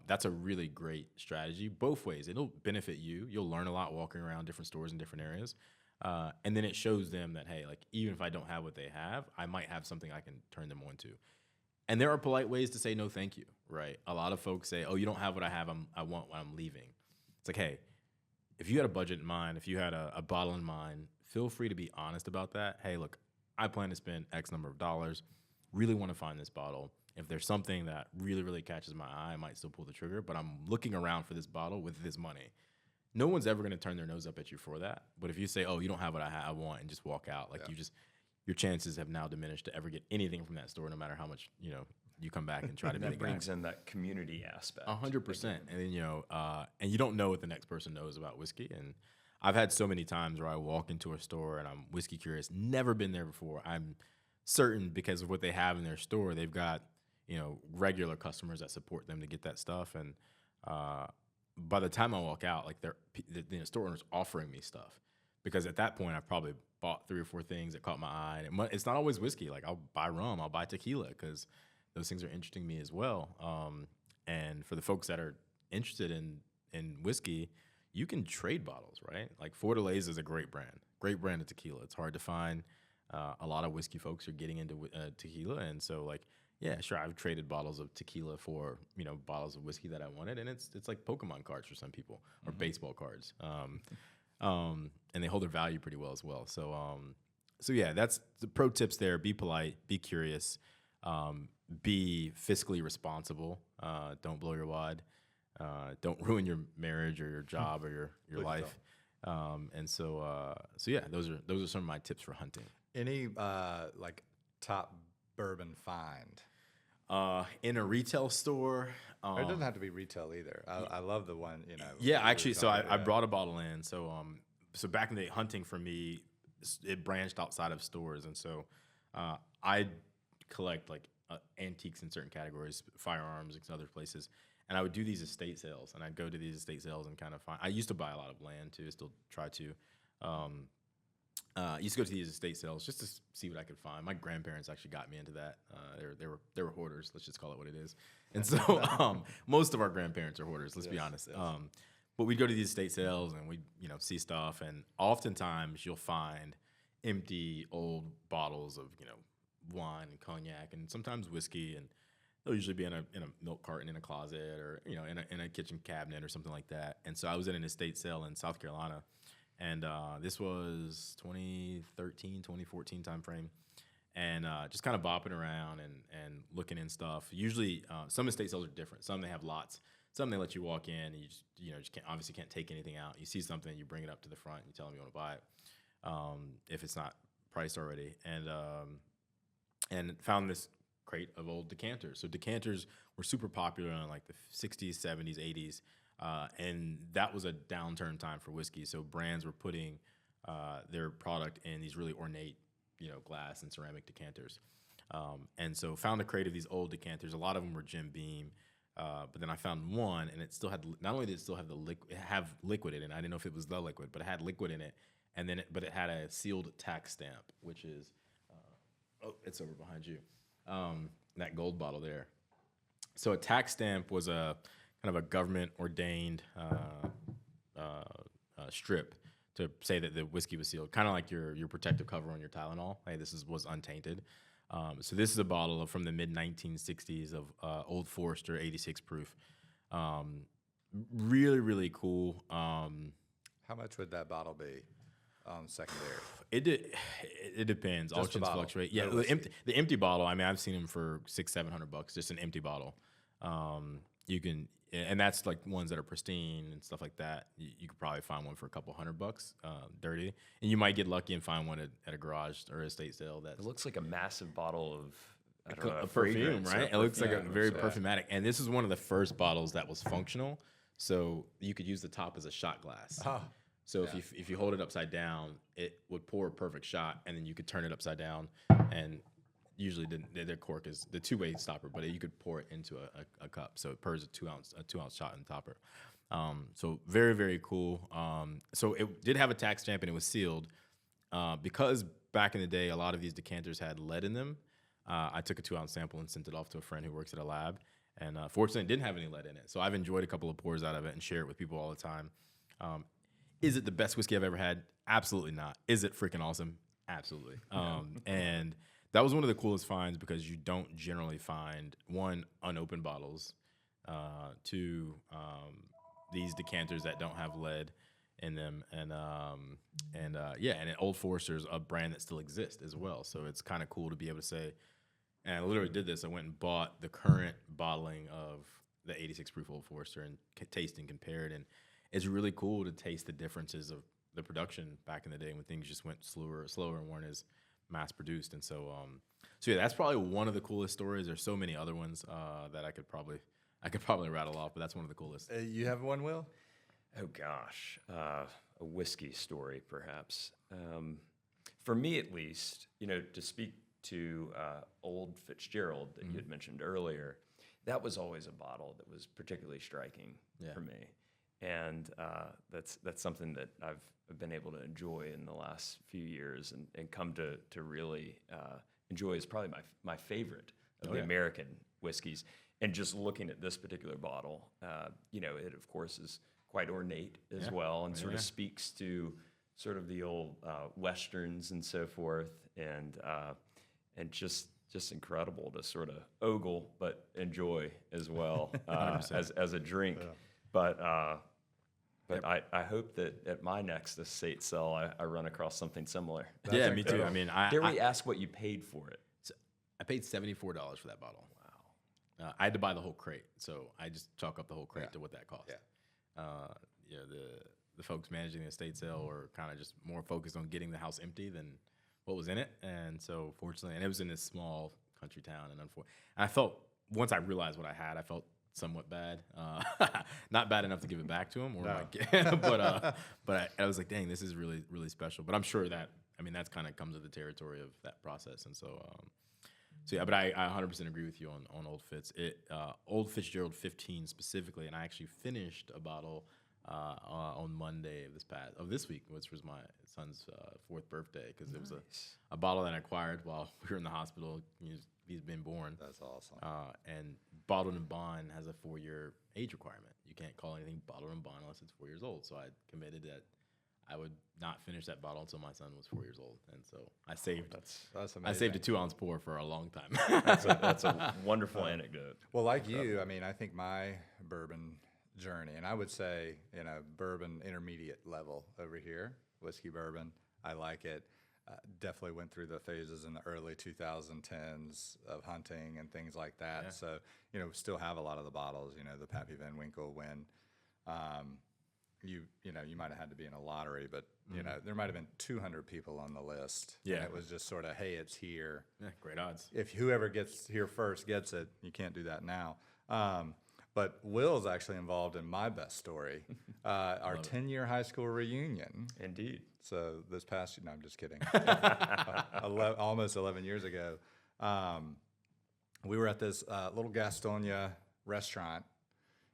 That's a really great strategy both ways. It'll benefit you. You'll learn a lot walking around different stores in different areas. And then it shows them that, hey, like even if I don't have what they have, I might have something I can turn them on to. And there are polite ways to say no thank you, right? A lot of folks say, "Oh, you don't have what I have, I want when I'm leaving." It's like, hey, if you had a budget in mind, if you had a bottle in mind, feel free to be honest about that. Hey, look, I plan to spend X number of dollars, really want to find this bottle. If there's something that really, really catches my eye, I might still pull the trigger, but I'm looking around for this bottle with this money. No one's ever going to turn their nose up at you for that. But if you say, "Oh, you don't have what I want," and just walk out, like your chances have now diminished to ever get anything from that store, no matter how much, you know, you come back and try to be the That guy. brings in that community aspect. 100%. And then, you know, and you don't know what the next person knows about whiskey. And I've had so many times where I walk into a store and I'm whiskey curious, never been there before. I'm certain because of what they have in their store, they've got, you know, regular customers that support them to get that stuff. And by the time I walk out, like the store owner's offering me stuff, because at that point I've probably bought 3 or 4 things that caught my eye. And it's not always whiskey. Like I'll buy rum, I'll buy tequila, because those things are interesting to me as well. And for the folks that are interested in whiskey, you can trade bottles, right? Like Fortaleza is a great brand of tequila. It's hard to find. A lot of whiskey folks are getting into tequila, and so like, yeah, sure, I've traded bottles of tequila for, you know, bottles of whiskey that I wanted, and it's like Pokemon cards for some people, or baseball cards, and they hold their value pretty well as well. So yeah, that's the pro tips there. Be polite, be curious, be fiscally responsible. Don't blow your wad. Don't ruin your marriage or your job or your life. And so yeah, those are some of my tips for hunting. Any like top bourbon find? In a retail store. Or it doesn't have to be retail either. I love the one, you know. Yeah, we were actually, so talking I about. brought a bottle in. So back in the day, hunting for me, it branched outside of stores, and so I collect like antiques in certain categories, firearms and other places. And I would do these estate sales, and I'd go to these estate sales and kind of find. I used to buy a lot of land too. Still try to. Used to go to these estate sales just to see what I could find. My grandparents actually got me into that. They were hoarders. Let's just call it what it is. And so most of our grandparents are hoarders. Let's be honest. Yes. But we'd go to these estate sales and we'd see stuff. And oftentimes you'll find empty old bottles of wine and cognac and sometimes whiskey, and they'll usually be in a milk carton in a closet or in a kitchen cabinet or something like that. And so I was at an estate sale in South Carolina. And this was 2013, 2014 timeframe. And just kind of bopping around and looking in stuff. Usually, some estate sales are different. Some they have lots. Some they let you walk in and you just can't take anything out. You see something, you bring it up to the front, and you tell them you want to buy it if it's not priced already. And found this crate of old decanters. So decanters were super popular in like the 60s, 70s, 80s. And that was a downturn time for whiskey. So brands were putting their product in these really ornate, glass and ceramic decanters. And so found a crate of these old decanters. A lot of them were Jim Beam. But then I found one, and it still had, not only did it still have have liquid in it, I didn't know if it was the liquid, but it had liquid in it. And then but it had a sealed tax stamp, which is, it's over behind you. That gold bottle there. So a tax stamp was a kind of a government ordained strip to say that the whiskey was sealed, kind of like your protective cover on your Tylenol. Hey, was untainted. So this is a bottle from the mid 1960s of Old Forester 86 proof. Really, really cool. How much would that bottle be secondary? It depends. Just the Auctions bottle. fluctuate. Yeah, No the empty bottle. I mean, I've seen them for $600-700, just an empty bottle. You can, and that's like ones that are pristine and stuff like that. You could probably find one for a couple $100, dirty, and you might get lucky and find one at a garage or estate sale. It looks like a massive bottle of I don't know, a perfume, fragrance, right? a It looks like a perfume, very so- perfumatic. And this is one of the first bottles that was functional, so you could use the top as a shot glass. Oh, So if you hold it upside down, it would pour a perfect shot, and then you could turn it upside down. And usually their cork is the two-way stopper, but you could pour it into a cup, so it pours a two ounce shot in the topper. So very, very cool. So it did have a tax stamp and it was sealed because back in the day a lot of these decanters had lead in them. I took a 2-ounce sample and sent it off to a friend who works at a lab, and fortunately it didn't have any lead in it. So I've enjoyed a couple of pours out of it and share it with people all the time. Is it the best whiskey I've ever had? Absolutely not. Is it freaking awesome? Absolutely. And that was one of the coolest finds because you don't generally find, one, unopened bottles, two, these decanters that don't have lead in them, and Old Forester's a brand that still exists as well. So it's kind of cool to be able to say, and I literally did this. I went and bought the current bottling of the 86 proof Old Forester and tasted and compared, and it's really cool to taste the differences of the production back in the day when things just went slower and weren't as mass produced. And so yeah, that's probably one of the coolest stories. There's so many other ones that I could probably rattle off, but that's one of the coolest. You have one, Will? Oh gosh, a whiskey story perhaps. For me, at least, to speak to Old Fitzgerald that you had mentioned earlier, that was always a bottle that was particularly striking for me, and that's something that I've been able to enjoy in the last few years and come to really enjoy. Is probably my favorite of the American whiskeys. And just looking at this particular bottle, it of course is quite ornate as well, and sort of speaks to sort of the old westerns and so forth, and just incredible to sort of ogle but enjoy as well as a drink. Yeah. But I hope that at my next estate sale I run across something similar. Yeah, me too. I mean, dare we ask what you paid for it? So I paid $74 for that bottle. I had to buy the whole crate, so I just chalk up the whole crate to what that cost. Yeah. The folks managing the estate sale were kind of just more focused on getting the house empty than what was in it, and so fortunately, and it was in this small country town, and I felt once I realized what I had, I felt somewhat bad. Not bad enough to give it back to him, or No. but I was like, dang, this is really, really special. But I'm sure that, I mean, that's kind of comes with the territory of that process. And so yeah, but I 100% agree with you on Old Fitz. Old Fitzgerald 15 specifically, and I actually finished a bottle on Monday of this week, which was my son's 4th birthday, because it was a bottle that I acquired while we were in the hospital. He's been born. That's awesome. And bottled and bond has a 4-year age requirement. You can't call anything bottled and bond unless it's 4 years old. So I committed that I would not finish that bottle until my son was 4 years old. And so I saved. That's amazing. I saved a 2-ounce pour for a long time. That's a wonderful anecdote. Well, like you, I mean, I think my bourbon journey, and I would say, bourbon intermediate level over here, whiskey bourbon. I like it. Definitely went through the phases in the early 2010s of hunting and things like that. Yeah. So, still have a lot of the bottles, the Pappy Van Winkle when, you might have had to be in a lottery, but, there might have been 200 people on the list. Yeah. And it was just sort of, hey, it's here. Yeah, great odds. If whoever gets here first gets it, you can't do that now. But Will's actually involved in my best story, our 10-year high school reunion. Indeed. So this past, no, I'm just kidding. Almost 11 years ago, we were at this little Gastonia restaurant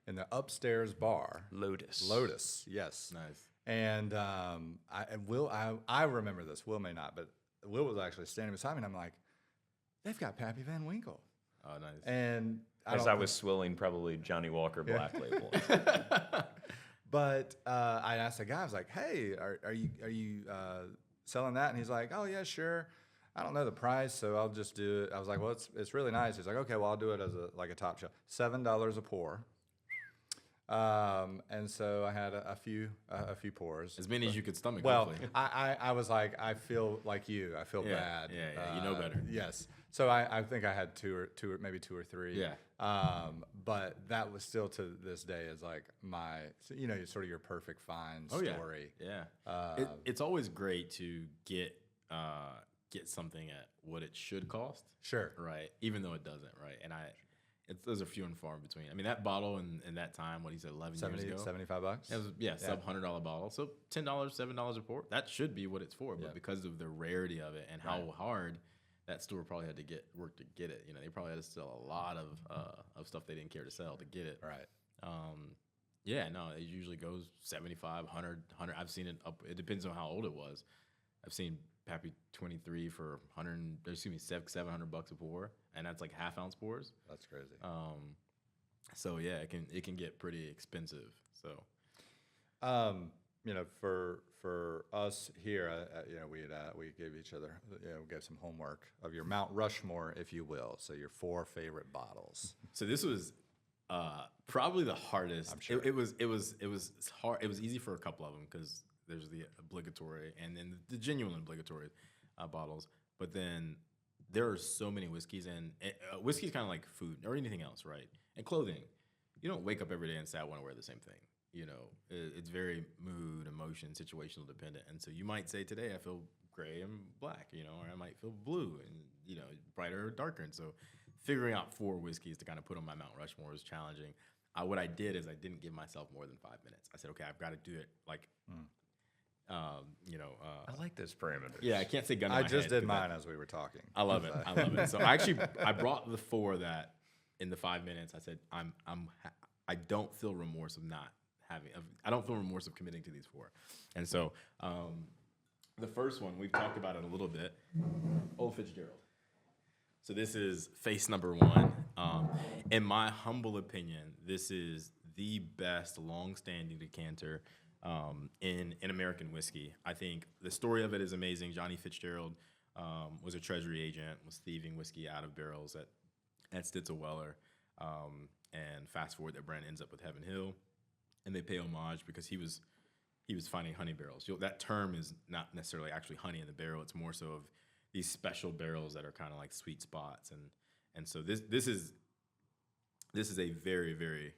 in the upstairs bar. Lotus, yes. Nice. And I remember this. Will may not, but Will was actually standing beside me, and I'm like, they've got Pappy Van Winkle. Oh, nice. And As I was swilling probably Johnny Walker Black Label. But I asked the guy, I was like, hey, are you selling that? And he's like, oh, yeah, sure. I don't know the price, so I'll just do it. I was like, well, it's really nice. He's like, okay, well, I'll do it as a top shelf. $7 a pour. And so I had a few pours. As many as you could stomach. Well, hopefully. I was like, I feel like you. I feel bad. Yeah, you know better. Yes. So I think I had two or maybe 2 or 3. Yeah. But that was still to this day is like my, sort of your perfect find story. Yeah. It's always great to get something at what it should cost. Sure. Right. Even though it doesn't. Right. And those are few and far in between. I mean, that bottle in that time, what he said, 11 years ago. $75? It was, sub $100 bottle. So $10, $7 a pour. That should be what it's for. But because of the rarity of it and how hard that store probably had to work to get it, they probably had to sell a lot of stuff they didn't care to sell to get it. Right. It usually goes 75, 100. I've seen it up. It depends on how old it was. I've seen Pappy 23 for $700 a pour, and that's like half-ounce pours. That's crazy. So yeah, it can get pretty expensive. So, for us here, we gave each other, gave some homework of your Mount Rushmore, if you will. So your 4 favorite bottles. So this was probably the hardest. I'm sure. It was hard. It was easy for a couple of them because there's the obligatory and then the genuine obligatory bottles. But then there are so many whiskeys, and whiskey's kind of like food or anything else, right? And clothing. You don't wake up every day and say, I want to wear the same thing. It's very mood, emotion, situational dependent. And so you might say today I feel gray and black, or I might feel blue and, brighter or darker. And so figuring out 4 whiskeys to kind of put on my Mount Rushmore was challenging. What I did is I didn't give myself more than 5 minutes. I said, okay, I've got to do it like, I like those parameters. Yeah, I can't say gun to I my just head, did 'cause mine as we were talking. I love it. So I brought the 4 that in the 5 minutes I said I don't feel remorse of not having. I don't feel remorse of committing to these 4. And so the first one we've talked about it a little bit. Old Fitzgerald. So this is face number 1. In my humble opinion, this is the best long-standing decanter in American whiskey. I think the story of it is amazing. Johnny Fitzgerald was a treasury agent, was thieving whiskey out of barrels at Stitzel Weller. And fast forward, that brand ends up with Heaven Hill, and they pay homage because he was finding honey barrels. That term is not necessarily actually honey in the barrel. It's more so of these special barrels that are kind of like sweet spots. And so this is a very, very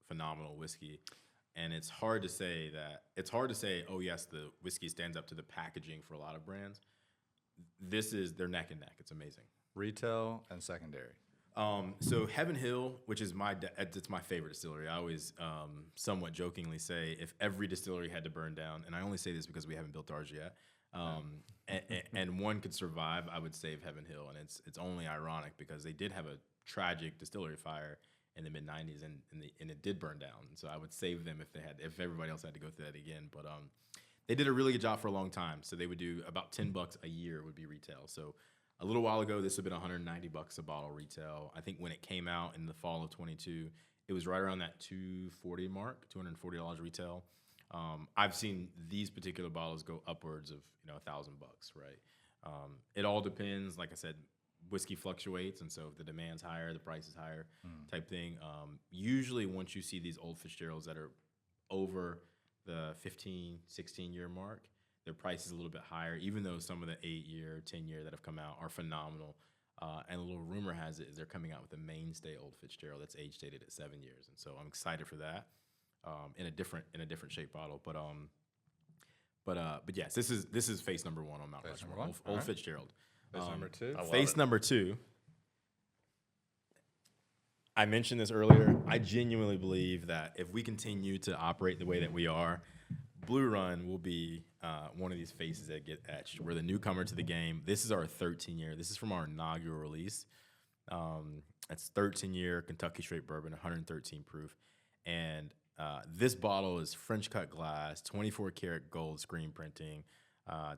phenomenal whiskey. And it's hard to say, oh yes, the whiskey stands up to the packaging for a lot of brands. They're neck and neck. It's amazing. Retail and secondary. So Heaven Hill, which is it's my favorite distillery. I always somewhat jokingly say if every distillery had to burn down, and I only say this because we haven't built ours yet, and one could survive, I would save Heaven Hill. And it's only ironic because they did have a tragic distillery fire in the mid '90s, and it did burn down. So I would save them if everybody else had to go through that again. But they did a really good job for a long time. So they would do about $10 a year would be retail. So a little while ago, this would have been $190 a bottle retail. I think when it came out in the fall of 22, it was right around that $240 mark, $240 retail. I've seen these particular bottles go upwards of $1,000, right? It all depends. Like I said, whiskey fluctuates, and so if the demand's higher, the price is higher, type thing. Usually, once you see these old Fitzgeralds that are over the 15, 16-year mark, their price is a little bit higher, even though some of the 8-year, 10-year that have come out are phenomenal. And a little rumor has it is they're coming out with a mainstay Old Fitzgerald that's age dated at 7 years, and so I'm excited for that. In a different shaped bottle, but yes, this is face number one on Mount Rushmore, Old Fitzgerald. Face number two. Face number two. I mentioned this earlier. I genuinely believe that if we continue to operate the way that we are, Blue Run will be one of these faces that get etched. We're the newcomer to the game. This is our 13-year. This is from our inaugural release. It's 13-year Kentucky straight bourbon, 113 proof. And this bottle is French cut glass, 24 karat gold screen printing,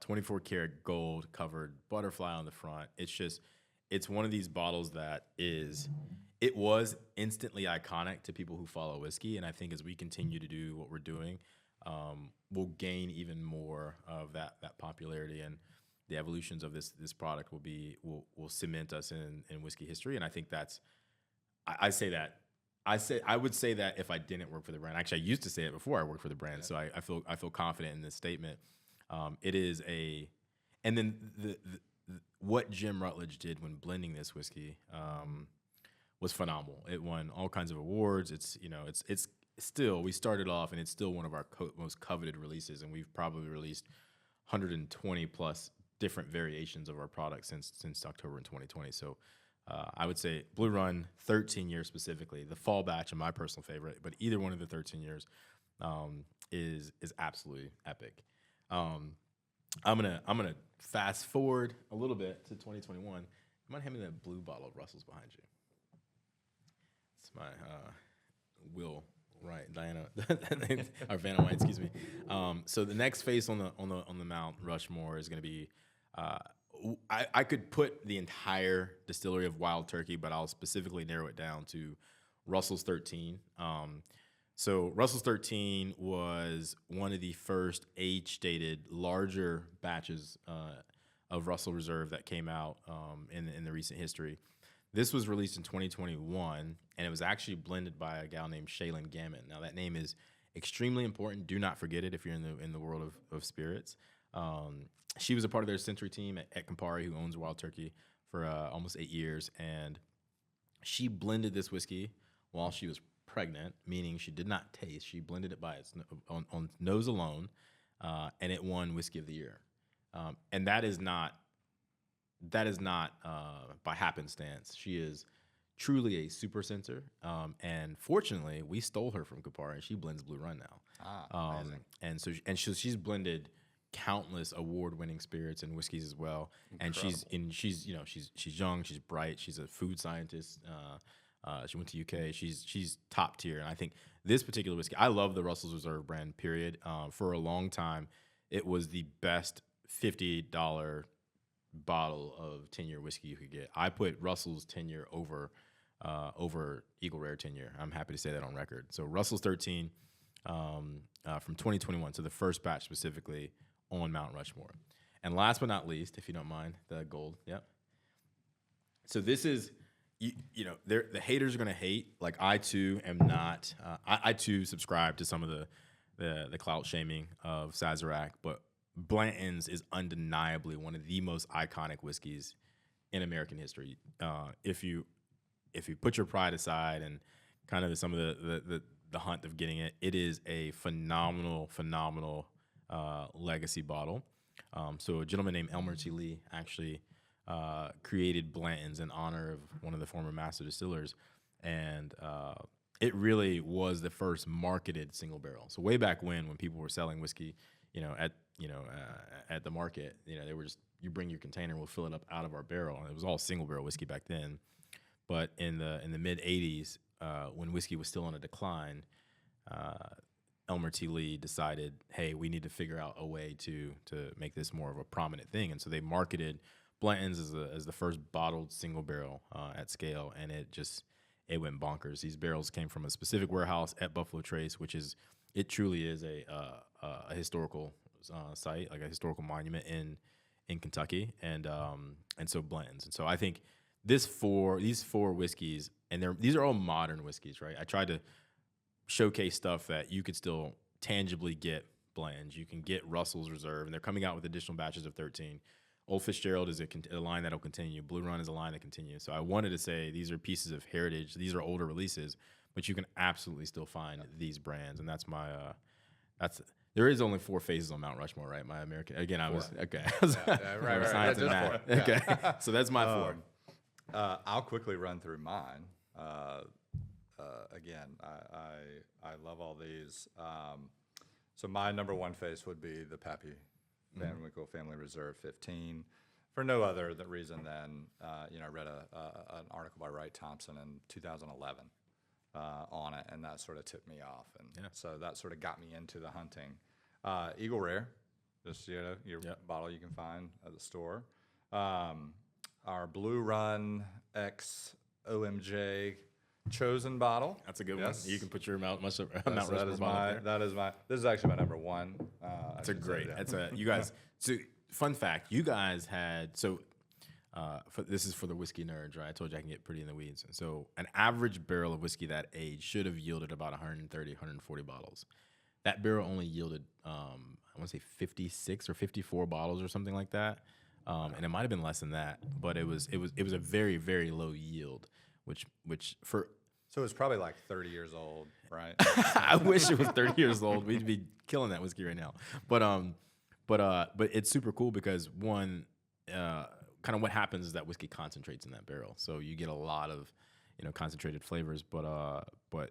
24 karat gold covered butterfly on the front. It's one of these bottles that it was instantly iconic to people who follow whiskey. And I think as we continue to do what we're doing, we'll gain even more of that popularity, and the evolutions of this product will cement us in whiskey history. And I think I would say that if I didn't work for the brand. Actually, I used to say it before I worked for the brand, so I feel confident in this statement. It is and then what Jim Rutledge did when blending this whiskey was phenomenal. It won all kinds of awards. It's still, we started off and it's still one of our most coveted releases, and we've probably released 120 plus different variations of our product since October in 2020. So I would say Blue Run 13 years specifically, the fall batch, and my personal favorite, but either one of the 13 years is absolutely epic. I'm gonna fast forward a little bit to 2021. You might hand me that blue bottle of Russell's behind you. It's my Will. Right, Diana, or Vanna White, excuse me. So the next face on the Mount Rushmore is going to be. I could put the entire distillery of Wild Turkey, but I'll specifically narrow it down to Russell's 13. So Russell's 13 was one of the first age-dated larger batches of Russell Reserve that came out in the recent history. This was released in 2021, and it was actually blended by a gal named Shaylin Gammon. Now, that name is extremely important. Do not forget it if you're in the world of spirits. She was a part of their Century team at Campari, who owns Wild Turkey, for almost 8 years, and she blended this whiskey while she was pregnant, meaning she did not taste. She blended it by on nose alone, and it won Whiskey of the Year. And that is not by happenstance. She is truly a super sensor, and fortunately, we stole her from Campari, and she blends Blue Run now. Amazing. And she's blended countless award-winning spirits and whiskeys as well. Incredible. And she's young, she's bright, she's a food scientist. She went to UK. She's top tier, and I think this particular whiskey. I love the Russell's Reserve brand. Period. For a long time, it was the best $50 bottle of 10-year whiskey you could get. I put Russell's 10-year over Eagle Rare 10-year. I'm happy to say that on record. So Russell's 13 from 2021, so the first batch specifically on Mount Rushmore. And last but not least, if you don't mind, the gold. Yep. So this is, the haters are going to hate. Like, I too am not. I too subscribe to some of the clout shaming of Sazerac, but Blanton's is undeniably one of the most iconic whiskeys in American history. If you put your pride aside and kind of some of the hunt of getting it, it is a phenomenal legacy bottle. So a gentleman named Elmer T. Lee actually created Blanton's in honor of one of the former master distillers, and it really was the first marketed single barrel. So way back when people were selling whiskey, at the market, they were just, you bring your container, we'll fill it up out of our barrel, and it was all single barrel whiskey back then. But in the mid '80s, when whiskey was still on a decline, Elmer T. Lee decided, hey, we need to figure out a way to make this more of a prominent thing, and so they marketed Blanton's as the first bottled single barrel at scale, and it went bonkers. These barrels came from a specific warehouse at Buffalo Trace, it truly is a historical site, like a historical monument in Kentucky, and so Blanton's. And so I think these four whiskeys, and these are all modern whiskeys, right? I tried to showcase stuff that you could still tangibly get Blanton's. You can get Russell's Reserve, and they're coming out with additional batches of 13. Old Fitzgerald is a line that'll continue. Blue Run is a line that continues. So I wanted to say these are pieces of heritage. These are older releases, but you can absolutely still find these brands, and that's my there is only 4 phases on Mount Rushmore, right? My American. Again, I was okay. Right. Science and math. Okay, so that's my 4. I'll quickly run through mine. Again, I love all these. So my number 1 face would be the Pappy Family Reserve 15. For no other reason than I read an article by Wright Thompson in 2011 on it, and that sort of tipped me off, and so that sort of got me into the hunting. Eagle Rare, just your bottle you can find at the store. Our Blue Run X OMJ Chosen bottle. That's a good one. You can put your Mount Rushmore That is my. This is actually my number 1. That's a great. That's a you guys. So fun fact, you guys had this is for the whiskey nerds, right? I told you I can get pretty in the weeds. So an average barrel of whiskey that age should have yielded about 130, 140 bottles. That barrel only yielded, I want to say 56 or 54 bottles or something like that. And it might have been less than that, but it was a very, very low yield, which for. So it's probably like 30 years old, right? I wish it was 30 years old. We'd be killing that whiskey right now. But it's super cool because one, kind of what happens is that whiskey concentrates in that barrel, so you get a lot of concentrated flavors. But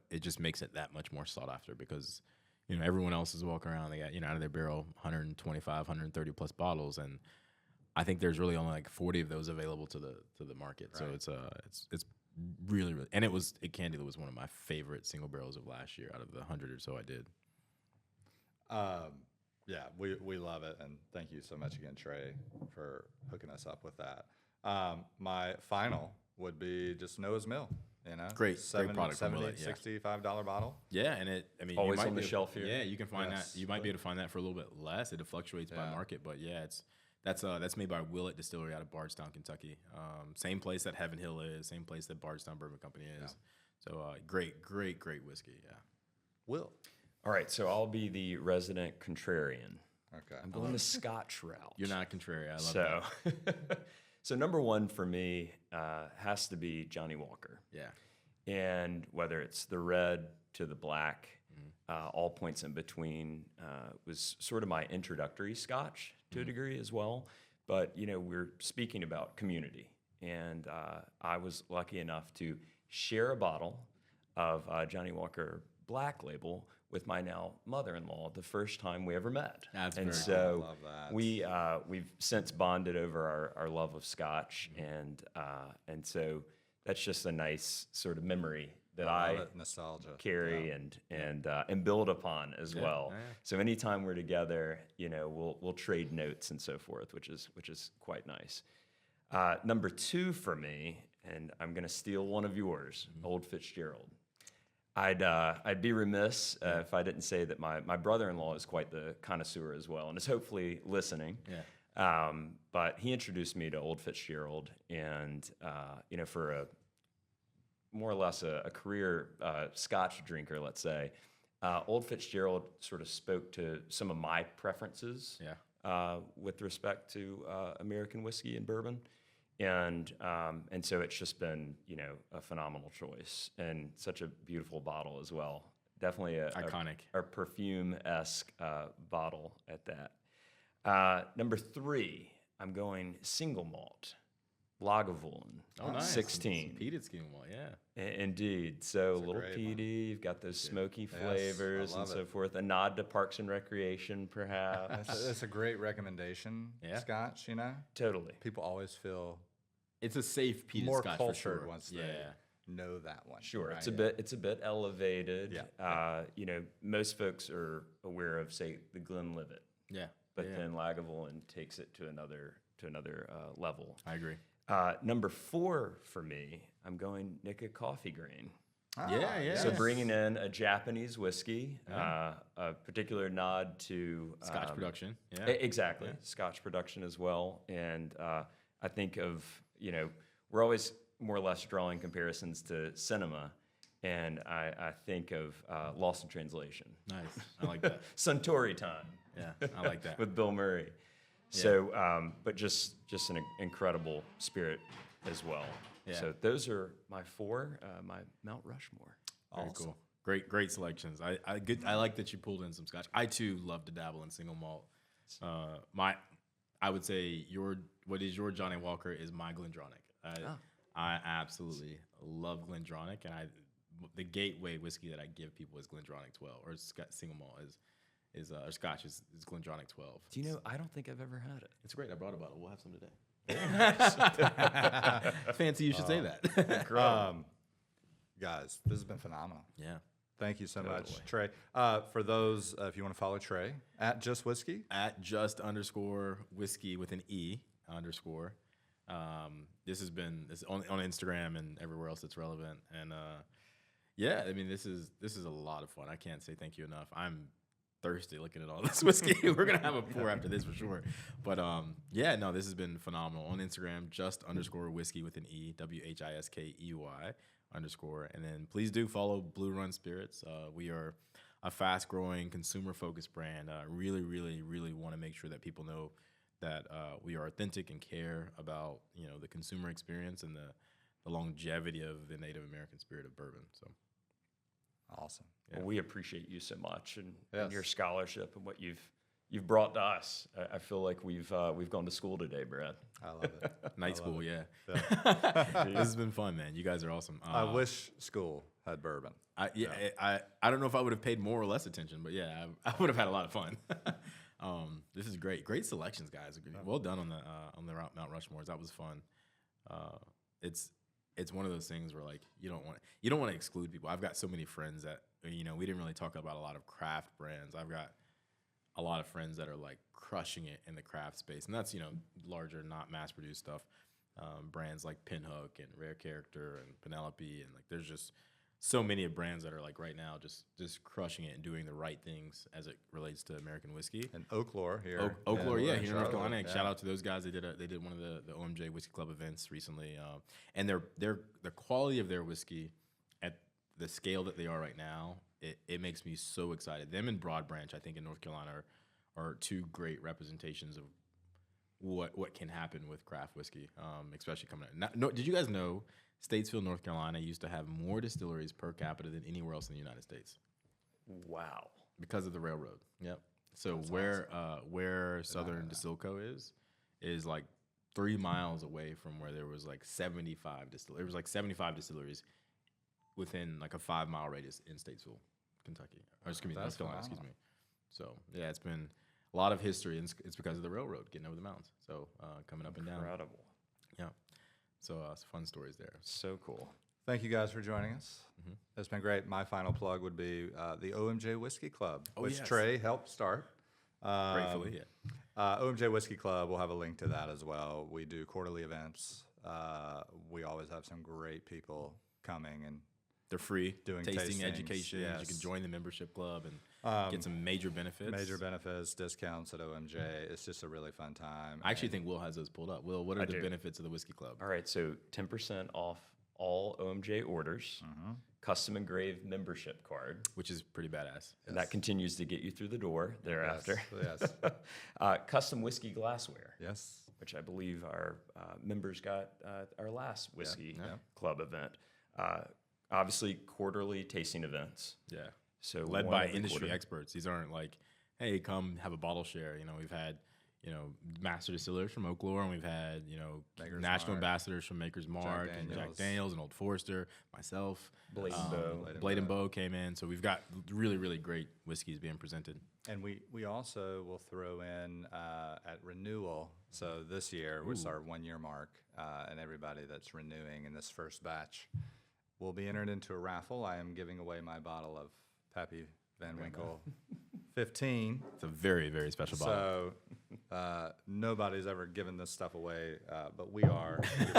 it just makes it that much more sought after because everyone else is walking around. They got out of their barrel 125, 130 plus bottles, and I think there's really only like 40 of those available to the market. Right. So it's really, and it candidly was one of my favorite single barrels of last year out of the 100 or so I did. Yeah, we love it, and thank you so much again, Trey, for hooking us up with that. My final would be just Noah's Mill. Great product. $70, $65 bottle. Yeah, and always on the shelf here. Yeah, you can find that. You might be able to find that for a little bit less. It fluctuates by market, but yeah, that's made by Willett Distillery out of Bardstown, Kentucky. Same place that Heaven Hill is. Same place that Bardstown Bourbon Company is. Yeah. So great whiskey. Yeah. Will. All right, so I'll be the resident contrarian. Okay. I'm going the Scotch route. You're not contrary. I love that. So number 1 for me has to be Johnny Walker. Yeah. And whether it's the red to the black, all points in between, was sort of my introductory Scotch to a degree as well. But, we're speaking about community. And I was lucky enough to share a bottle of Johnny Walker Black Label with my now mother-in-law the first time we ever met. That's and very so cool. I love that. we've since bonded over our love of Scotch, and so that's just a nice sort of memory that I nostalgia carry and build upon as well. Yeah. So anytime we're together, we'll trade notes and so forth, which is quite nice. Number 2 for me, and I'm going to steal one of yours, Old Fitzgerald. I'd be remiss if I didn't say that my brother-in-law is quite the connoisseur as well, and is hopefully listening. Yeah. But he introduced me to Old Fitzgerald, and for a more or less a career Scotch drinker, let's say, Old Fitzgerald sort of spoke to some of my preferences. With respect to American whiskey and bourbon. And so it's just been, a phenomenal choice and such a beautiful bottle as well. Definitely iconic, a perfume-esque bottle at that. Number 3, I'm going single malt. Lagavulin. Oh, nice. 16. Some peated skim malt, yeah. Indeed. So a little great one. peaty. You've got those smoky Yes, flavors I and love so it. forth. A nod to Parks and Recreation, perhaps. That's a great recommendation, Yeah. Scotch, you know? Totally. People always feel It's a safe peated more Scotch cultured for sure. once yeah. they know that one. Sure, right? it's a bit elevated. Yeah. You know, most folks are aware of, say, the Glenlivet, Yeah. but yeah. then Lagavulin takes it to another level. I agree. Number 4 for me, I'm going Nika Coffee Grain. Yeah. So bringing in a Japanese whiskey, a particular nod to Scotch production. Yeah. Exactly, Scotch production as well. And I think of, you know, we're always more or less drawing comparisons to cinema, and I think of Lost in Translation. Nice. I like that. Suntory Time. Yeah, I like that. With Bill Murray. So, but just an incredible spirit as well. Yeah. So those are my 4, my Mount Rushmore. Very cool. Great selections. I like that you pulled in some Scotch. I too love to dabble in single malt. I would say what is your Johnny Walker is my Glendronach. I absolutely love Glendronach, and the gateway whiskey that I give people is Glendronach 12, or single malt or Scotch is Glendronach 12. Do you know, I don't think I've ever had it. It's great. I brought a bottle. We'll have some today. Fancy you should say that. Guys, this has been phenomenal. Yeah. Thank you so much, Totally. Trey. For those, if you want to follow Trey, at Just Whiskey. At _whiskey with an E _. This has been on Instagram and everywhere else that's relevant. And yeah, I mean, this is a lot of fun. I can't say thank you enough. I'm thirsty looking at all this whiskey. We're gonna have a pour after this for sure. But yeah, no, this has been phenomenal. On Instagram, just _whiskey with an E, WHISKEY _. And then please do follow Blue Run Spirits. We are a fast-growing, consumer-focused brand. Really, really, really want to make sure that people know that we are authentic and care about, you know, the consumer experience and the longevity of the Native American spirit of bourbon. So Awesome. Well, we appreciate you so much and Yes. your scholarship and what you've brought to us. I feel like we've gone to school today, Brad. I love it. night school, yeah. Yeah. This has been fun, man. You guys are awesome. I wish school had bourbon. I don't know if I would have paid more or less attention, but yeah, I would have had a lot of fun. This is great selections, guys. Well done on the Mount Rushmores. That was fun. It's one of those things where like you don't want to exclude people. I've got so many friends that, you know, we didn't really talk about a lot of craft brands. I've got a lot of friends that are like crushing it in the craft space, and that's, you know, larger, not mass produced stuff. Brands like Pinhook and Rare Character and Penelope, and like there's just so many of brands that are like right now just crushing it and doing the right things as it relates to American whiskey. And Oaklore here. Oaklore, in here in North Charlotte. Carolina. Yeah. Shout out to those guys. They did one of the OMJ Whiskey Club events recently, and the quality of their whiskey at the scale that they are right now, it makes me so excited. Them and Broad Branch, I think, in North Carolina are two great representations of what can happen with craft whiskey, especially coming out. Did you guys know Statesville, North Carolina used to have more distilleries per capita than anywhere else in the United States Wow. because of the railroad? Yep. So where Southern Distilco is like 3 miles away from where there was like 75 distilleries. There was like 75 distilleries within like a 5-mile radius in Statesville, Kentucky. Or excuse me, North Carolina, excuse me. So yeah, it's been a lot of history, and it's because of the railroad getting over the mountains. So coming up and down. Incredible. Yeah. So some fun stories there. So cool. Thank you guys for joining us. It's been great. My final plug would be the OMJ Whiskey Club, which yes. Trey helped start. Gratefully, yeah. OMJ Whiskey Club, we'll have a link to that as well. We do quarterly events. We always have some great people coming and They're free. Doing tasting tastings, education. You yes. can join the membership club and get some major benefits. major benefits, discounts at OMJ. It's just a really fun time. I actually think Will has those pulled up. Will, what are the benefits of the whiskey club? All right, so 10% off all OMJ orders, custom engraved membership card, Which is pretty badass. and that continues to get you through the door thereafter. Yes. Custom whiskey glassware, Yes. which I believe our members got our last whiskey yeah. club event. Obviously, quarterly tasting events. Yeah. So Led one by every industry quarter. experts. These aren't like, hey, come have a bottle share. You know, we've had, master distillers from Oaklaw, and we've had, Maker's national Mark, ambassadors from Maker's Mark, and Jack Daniels. Daniels, and Old Forester, myself. Blade and Bow. Blade and Bow came in. So we've got really, really great whiskeys being presented. And we also will throw in at renewal. So this year was our 1 year mark, and everybody that's renewing in this first batch will be entered into a raffle. I am giving away my bottle of Pappy Van Winkle 15. It's a very, very special bottle. So nobody's ever given this stuff away, but we are. If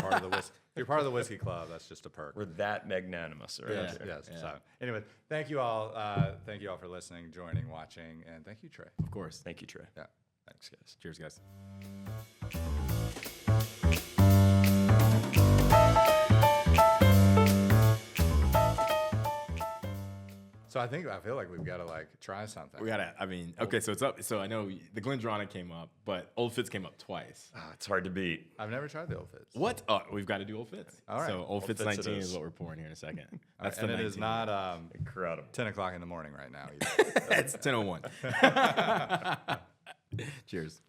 you're part of the whiskey club, that's just a perk. We're that magnanimous, right? Yeah. Yes. Yeah. So anyway, thank you all. Thank you all for listening, joining, watching, and thank you, Trey. Of course. Thank you, Trey. Yeah. Thanks, guys. Cheers, guys. So I feel like we've got to try something. Okay, so it's up. So I know the Glendronach came up, but Old Fitz came up twice. It's hard to beat. I've never tried the Old Fitz. What? Oh, we've got to do Old Fitz. All right. So Old Fitz Fitz it 19 is. is what we're pouring here in a second. All That's right, and it is 19. not Incredible. 10 o'clock in the morning right now either. It's 10:01. Cheers.